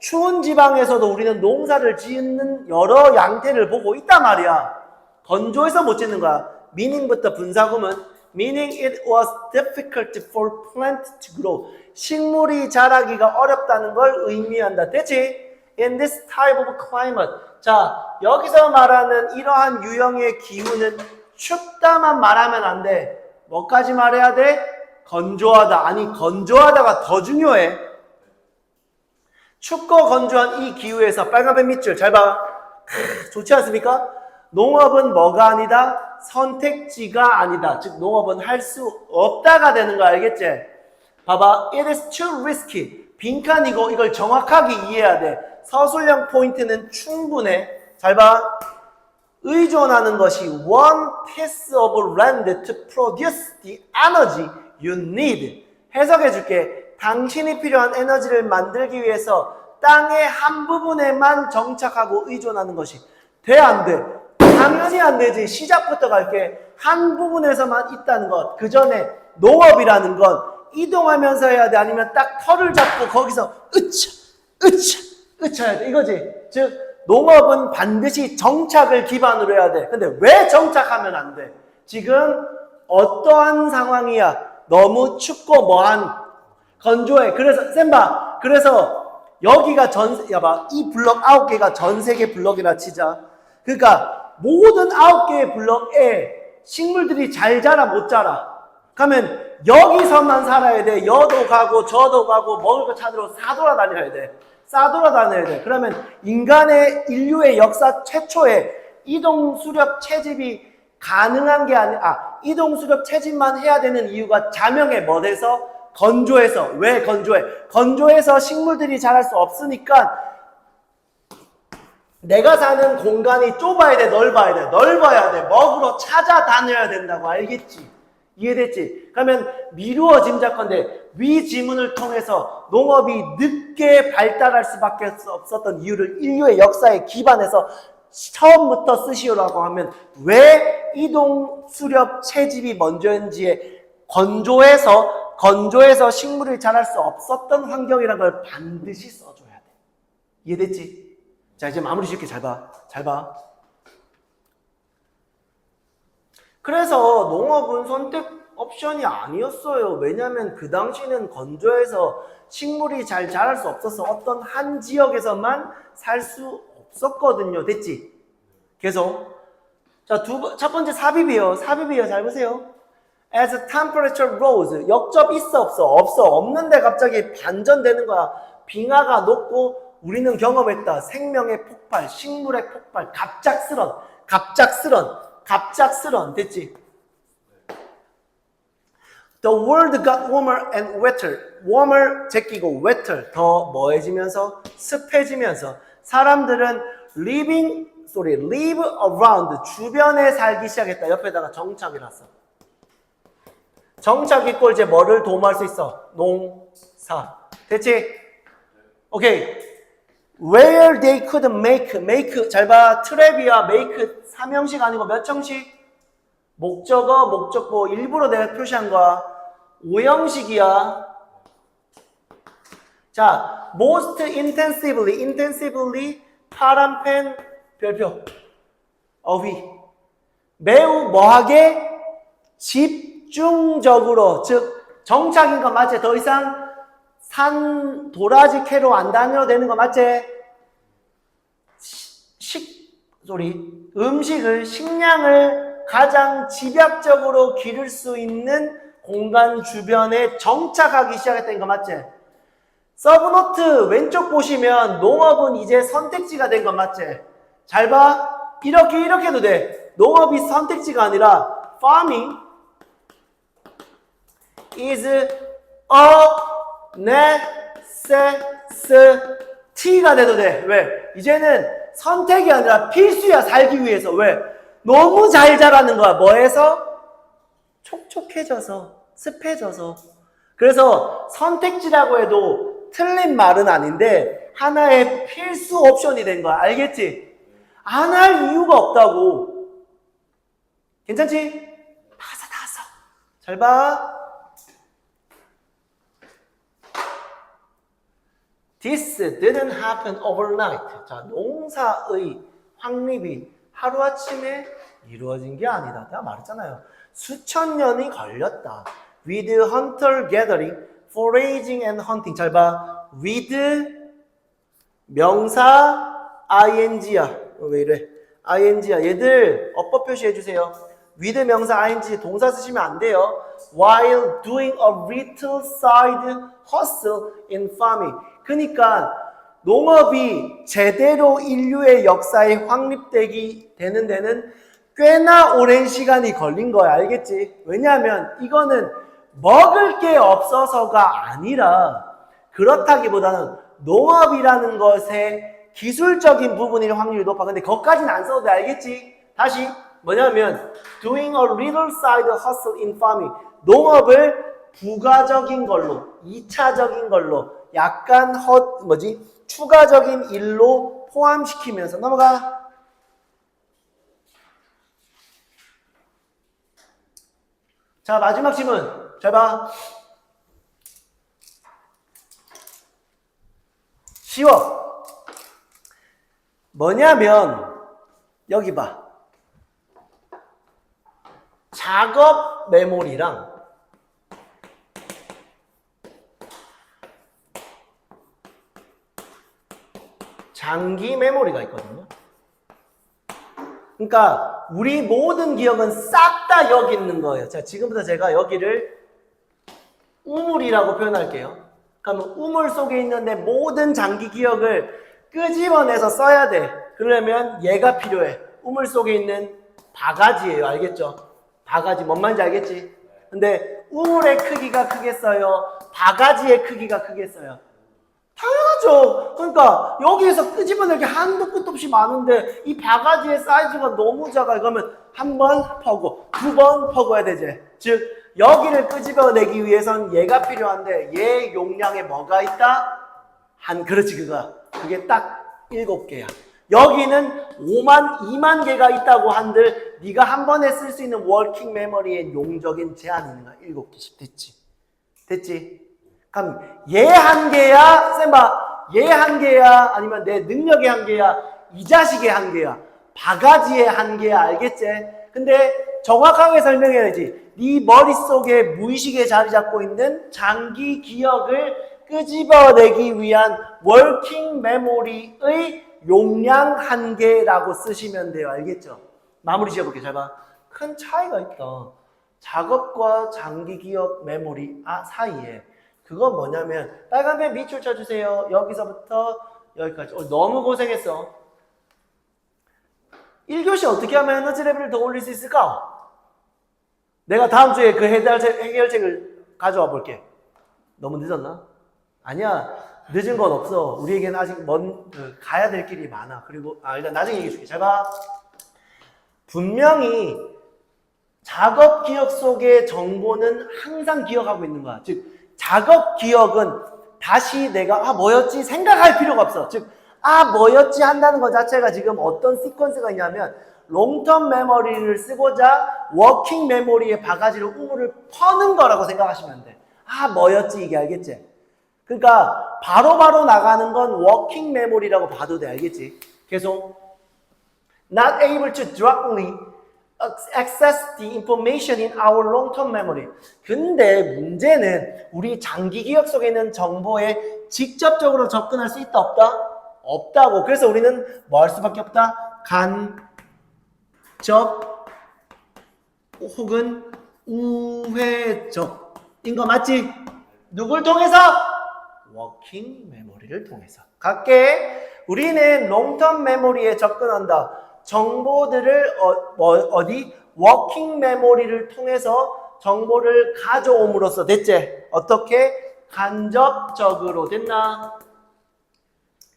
추운 지방에서도 우리는 농사를 짓는 여러 양태를 보고 있단 말이야. 건조해서 못 짓는 거야. meaning부터 분사구문. meaning it was difficult for plant to grow. 식물이 자라기가 어렵다는 걸 의미한다. 됐지? In this type of climate. 자, 여기서 말하는 이러한 유형의 기후는 춥다만 말하면 안 돼. 뭐까지 말해야 돼? 건조하다. 아니, 건조하다가 더 중요해. 춥고 건조한 이 기후에서 빨간펜 밑줄 잘 봐. 좋지 않습니까? 농업은 뭐가 아니다? 선택지가 아니다. 즉 농업은 할 수 없다가 되는 거 알겠지? 봐봐. It is too risky. 빈칸이고 이걸 정확하게 이해해야 돼. 서술형 포인트는 충분해. 잘 봐. 의존하는 것이 one piece of land to produce the energy you need. 해석해 줄게. 당신이 필요한 에너지를 만들기 위해서 땅의 한 부분에만 정착하고 의존하는 것이 돼, 안 돼? 당연히 안 되지. 시작부터 갈게. 한 부분에서만 있다는 것. 그 전에 농업이라는 건 이동하면서 해야 돼? 아니면 딱 털을 잡고 거기서 으차 해야 돼? 이거지. 즉 농업은 반드시 정착을 기반으로 해야 돼. 근데 왜 정착하면 안 돼? 지금 어떠한 상황이야? 너무 춥고 뭐한 건조해. 그래서 쌤봐. 그래서 여기가 야봐. 이 블럭 9개가 전 세계 블럭이라 치자. 그러니까 모든 9개의 블럭에 식물들이 잘 자라 못 자라. 그러면 여기서만 살아야 돼. 여도 가고 저도 가고 먹을 거 찾으러 싸돌아다녀야 돼. 싸돌아다녀야 돼. 그러면 인류의 역사 최초에 이동 수렵 채집이 가능한 게 아니라 이동 수렵 채집만 해야 되는 이유가 자명에 뭐돼서 건조해서. 왜 건조해? 건조해서 식물들이 자랄 수 없으니까 내가 사는 공간이 좁아야 돼, 넓어야 돼, 넓어야 돼. 먹으러 찾아다녀야 된다고. 알겠지? 이해됐지? 그러면 미루어 짐작컨대 위 지문을 통해서 농업이 늦게 발달할 수밖에 없었던 이유를 인류의 역사에 기반해서 처음부터 쓰시오라고 하면 왜 이동 수렵 채집이 먼저인지에 건조해서 식물이 자랄 수 없었던 환경이라는 걸 반드시 써줘야 돼. 이해됐지? 자, 이제 마무리 짓게 잘 봐. 잘 봐. 그래서 농업은 선택 옵션이 아니었어요. 왜냐하면 그 당시는 건조해서 식물이 잘 자랄 수 없어서 어떤 한 지역에서만 살 수 없었거든요. 됐지? 계속. 자, 첫 번째 삽입이요. 삽입이요. 잘 보세요. As temperature rose. 역접 있어 없어? 없어. 없는데 갑자기 반전되는 거야. 빙하가 녹고 우리는 경험했다. 생명의 폭발, 식물의 폭발, 갑작스런. 됐지? The world got warmer and wetter. warmer 제끼고 wetter 더 뭐해지면서 습해지면서 사람들은 live around 주변에 살기 시작했다. 옆에다가 정착이라서. 정착 있고 이제 뭐를 도모할 수 있어? 농사. 됐지? 오케이. Where they could make 잘 봐. 트랩이야. make 3형식 아니고 몇 형식? 목적어, 목적보 일부러 내가 표시한 거야. 5형식이야. 자, most intensively 파란 펜 별표 어휘 매우 뭐하게 집중적으로 즉 정착인 거 맞지? 더 이상 산 도라지 캐로 안 다녀도 되는 거 맞지? 식량을 가장 집약적으로 기를 수 있는 공간 주변에 정착하기 시작했다는 거 맞지? 서브노트 왼쪽 보시면 농업은 이제 선택지가 된 거 맞지? 잘 봐. 이렇게 해도 돼. 농업이 선택지가 아니라 farming is a necessity가 돼도 돼. 왜? 이제는 선택이 아니라 필수야. 살기 위해서. 왜? 너무 잘 자라는 거야. 뭐해서? 촉촉해져서, 습해져서. 그래서 선택지라고 해도 틀린 말은 아닌데 하나의 필수 옵션이 된 거야. 알겠지? 안 할 이유가 없다고. 괜찮지? 다 왔어. 잘 봐. This didn't happen overnight. 자, 농사의 확립이 하루아침에 이루어진 게 아니다. 내가 말했잖아요. 수천 년이 걸렸다. With hunter gathering, foraging and hunting. 잘 봐. With 명사 ing야. 왜 이래? ing야. 얘들 어법 표시해 주세요. with 명사 ing 동사 쓰시면 안 돼요. While doing a little side hustle in farming. 그러니까 농업이 제대로 인류의 역사에 확립되기 되는 데는 꽤나 오랜 시간이 걸린 거야. 알겠지? 왜냐하면 이거는 먹을 게 없어서가 아니라 그렇다기보다는 농업이라는 것의 기술적인 부분일 확률이 높아. 근데 거기까지는 안 써도 돼. 알겠지? 다시 뭐냐면 doing a little side hustle in farming. 농업을 부가적인 걸로, 2차적인 걸로 약간 추가적인 일로 포함시키면서 넘어가. 자, 마지막 질문. 잘 봐. 쉬워. 뭐냐면 여기 봐. 작업 메모리랑 장기 메모리가 있거든요. 그러니까 우리 모든 기억은 싹 다 여기 있는 거예요. 자, 지금부터 제가 여기를 우물이라고 표현할게요. 그러면 우물 속에 있는 내 모든 장기 기억을 끄집어내서 써야 돼. 그러려면 얘가 필요해. 우물 속에 있는 바가지예요. 알겠죠? 바가지 뭔 말인지 알겠지? 근데 우물의 크기가 크겠어요? 바가지의 크기가 크겠어요? 당연하죠. 그러니까 여기에서 끄집어낼 게 한도 끝도 없이 많은데 이 바가지의 사이즈가 너무 작아. 그러면 한 번 퍼고 두 번 퍼고야 되지. 즉 여기를 끄집어내기 위해선 얘가 필요한데 얘 용량에 뭐가 있다? 그렇지 그거. 그게 딱 7개야. 여기는 2만 개가 있다고 한들 네가 한 번에 쓸 수 있는 워킹 메모리의 용적인 제한이 있는 거야. 7개씩. 됐지? 됐지? 그럼 얘 한계야? 쌤봐. 얘 한계야? 아니면 내 능력의 한계야? 이 자식의 한계야? 바가지의 한계야? 알겠지? 근데 정확하게 설명해야지. 네 머릿속에 무의식에 자리 잡고 있는 장기 기억을 끄집어내기 위한 워킹 메모리의 용량 한계라고 쓰시면 돼요. 알겠죠? 마무리 지어볼게요. 잘 봐. 큰 차이가 있다. 작업과 장기 기억 메모리 사이에. 그건 뭐냐면 빨간펜 밑줄 쳐주세요. 여기서부터 여기까지. 너무 고생했어. 1교시 어떻게 하면 에너지 레벨을 더 올릴 수 있을까? 내가 다음 주에 그 해결책을 가져와 볼게. 너무 늦었나? 아니야. 늦은 건 없어. 우리에게는 아직 가야 될 길이 많아. 그리고 일단 나중에 얘기해 줄게. 잘 봐. 분명히 작업 기억 속의 정보는 항상 기억하고 있는 거야. 즉 작업 기억은 다시 내가 뭐였지 생각할 필요가 없어. 즉 뭐였지 한다는 것 자체가 지금 어떤 시퀀스가 있냐면 롱텀 메모리를 쓰고자 워킹 메모리의 바가지로 우물을 퍼는 거라고 생각하시면 돼. 뭐였지 이게. 알겠지? 그러니까 바로바로 나가는 건 워킹 메모리라고 봐도 돼. 알겠지? 계속 not able to directly access the information in our long-term memory. 근데 문제는 우리 장기 기억 속에 있는 정보에 직접적으로 접근할 수 있다 없다? 없다고. 그래서 우리는 뭐 할 수밖에 없다? 간접 혹은 우회적인 거 맞지? 누굴 통해서? 워킹 메모리를 통해서. 갈게. 우리는 롱텀 메모리에 접근한다. 정보들을 어디? 워킹 메모리를 통해서 정보를 가져옴으로써. 됐지? 어떻게? 간접적으로. 됐나?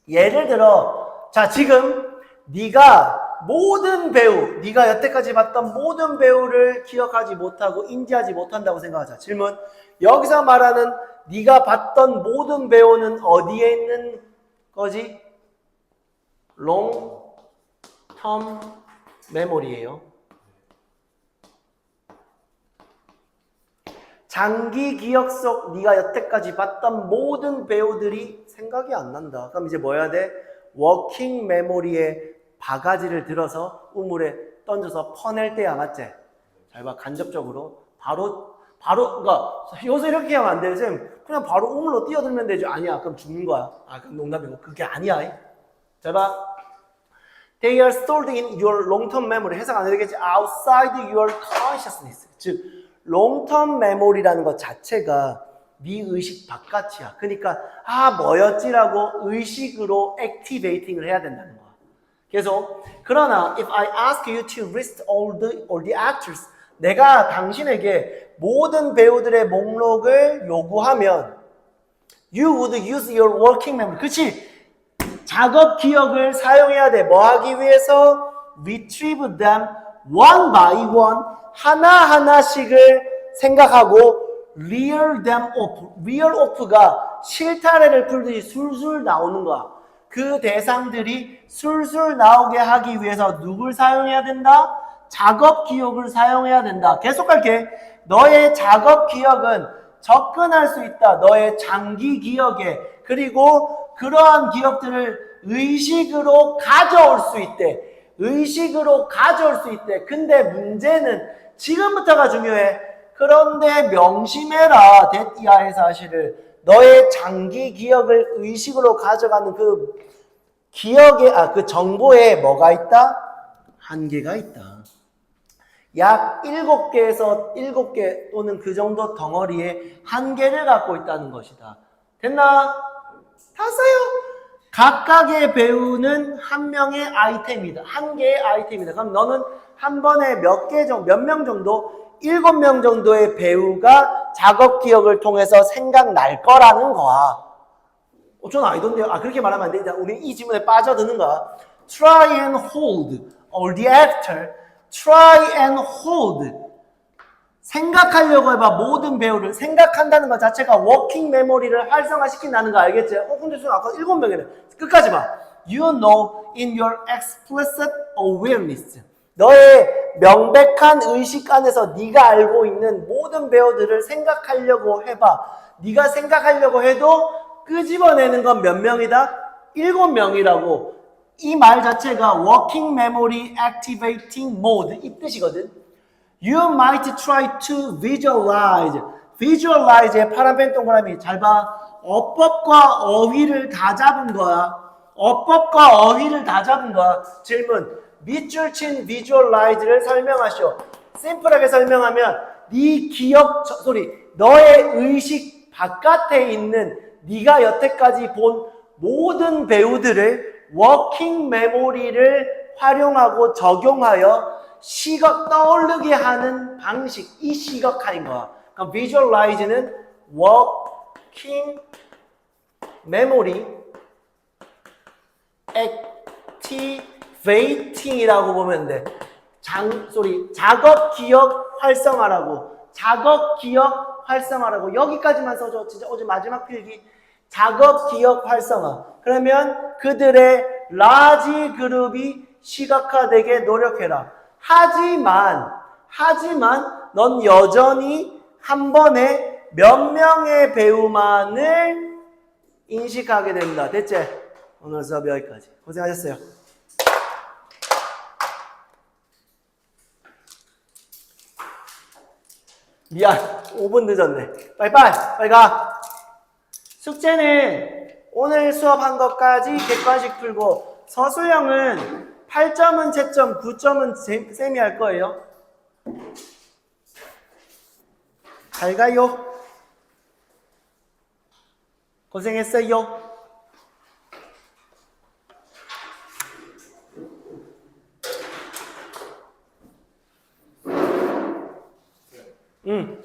예를 들어 자 지금 네가 모든 배우, 네가 여태까지 봤던 모든 배우를 기억하지 못하고 인지하지 못한다고 생각하자. 질문. 여기서 말하는 네가 봤던 모든 배우는 어디에 있는 거지? 롱텀 메모리예요. 장기 기억 속 네가 여태까지 봤던 모든 배우들이 생각이 안 난다. 그럼 이제 뭐 해야 돼? 워킹 메모리에 바가지를 들어서 우물에 던져서 퍼낼 때야. 맞지? 잘 봐. 간접적으로 바로 그러니까 요새 이렇게 하면 안 돼요. 쌤 그냥 바로 우물로 뛰어들면 되죠. 아니야. 그럼 죽는 거야. 그럼 농담이고 그게 아니야. 잘 봐. They are stored in your long-term memory. 해석 안 해도 되겠지. Outside your consciousness. 즉 롱텀 메모리라는 것 자체가 네 의식 바깥이야. 그러니까 뭐였지라고 의식으로 액티베이팅을 해야 된다는 거야. 계속. 그러나 if I ask you to list all the actors, 내가 당신에게 모든 배우들의 목록을 요구하면 you would use your working memory. 그치? 작업 기억을 사용해야 돼. 뭐 하기 위해서? retrieve them one by one. 하나하나씩을 생각하고 rear them off. rear off가 실타래를 풀듯이 술술 나오는 거야. 그 대상들이 술술 나오게 하기 위해서 누굴 사용해야 된다? 작업 기억을 사용해야 된다. 계속할게. 너의 작업 기억은 접근할 수 있다. 너의 장기 기억에. 그리고 그러한 기억들을 의식으로 가져올 수 있대. 의식으로 가져올 수 있대. 근데 문제는 지금부터가 중요해. 그런데 명심해라. 대띠아의 사실을. 너의 장기 기억을 의식으로 가져가는 그 기억에, 그 정보에 뭐가 있다? 한계가 있다. 약 7개에서 7개 또는 그 정도 덩어리에 한계를 갖고 있다는 것이다. 됐나? 탔어요? 각각의 배우는 한 명의 아이템이다. 한 개의 아이템이다. 그럼 너는 한 번에 몇 명 정도? 7명 정도의 배우가 작업 기억을 통해서 생각날 거라는 거야. 전 아니던데요. 그렇게 말하면 안 된다. 우리 이 질문에 빠져드는 거야. Try and hold, or the actor, try and hold. 생각하려고 해봐. 모든 배우를 생각한다는 것 자체가 워킹 메모리를 활성화시킨다는 거 알겠지? 근데 저 아까 7명이래. 끝까지 봐. You know in your explicit awareness. 너의 명백한 의식 안에서 네가 알고 있는 모든 배우들을 생각하려고 해봐. 네가 생각하려고 해도 끄집어내는 건 몇 명이다? 7명이라고. 이 말 자체가 working memory activating mode 이 뜻이거든. You might try to visualize. visualize의 파란펜 동그라미 잘 봐. 어법과 어휘를 다 잡은 거야. 어법과 어휘를 다 잡은 거야. 질문. 밑줄 친 visualize를 설명하시오. 심플하게 설명하면 네 기억, 너의 의식 바깥에 있는 네가 여태까지 본 모든 배우들을 워킹 메모리를 활용하고 적용하여 시각 떠오르게 하는 방식, 이 시각화인 거야. 그럼 visualize는 working memory activating이라고 보면 돼. 작업 기억 활성화라고. 작업 기억 활성화라고. 여기까지만 써줘. 진짜 어제 마지막 필기. 작업 기억 활성화. 그러면 그들의 라지 그룹이 시각화되게 노력해라. 하지만 넌 여전히 한 번에 몇 명의 배우만을 인식하게 된다. 됐지? 오늘 수업 여기까지. 고생하셨어요. 미안. 5분 늦었네. 빨리 가. 숙제는 오늘 수업한 것까지 객관식 풀고 서술형은 8점은 채점, 9점은 쌤이 할 거예요. 잘 가요. 고생했어요. 응.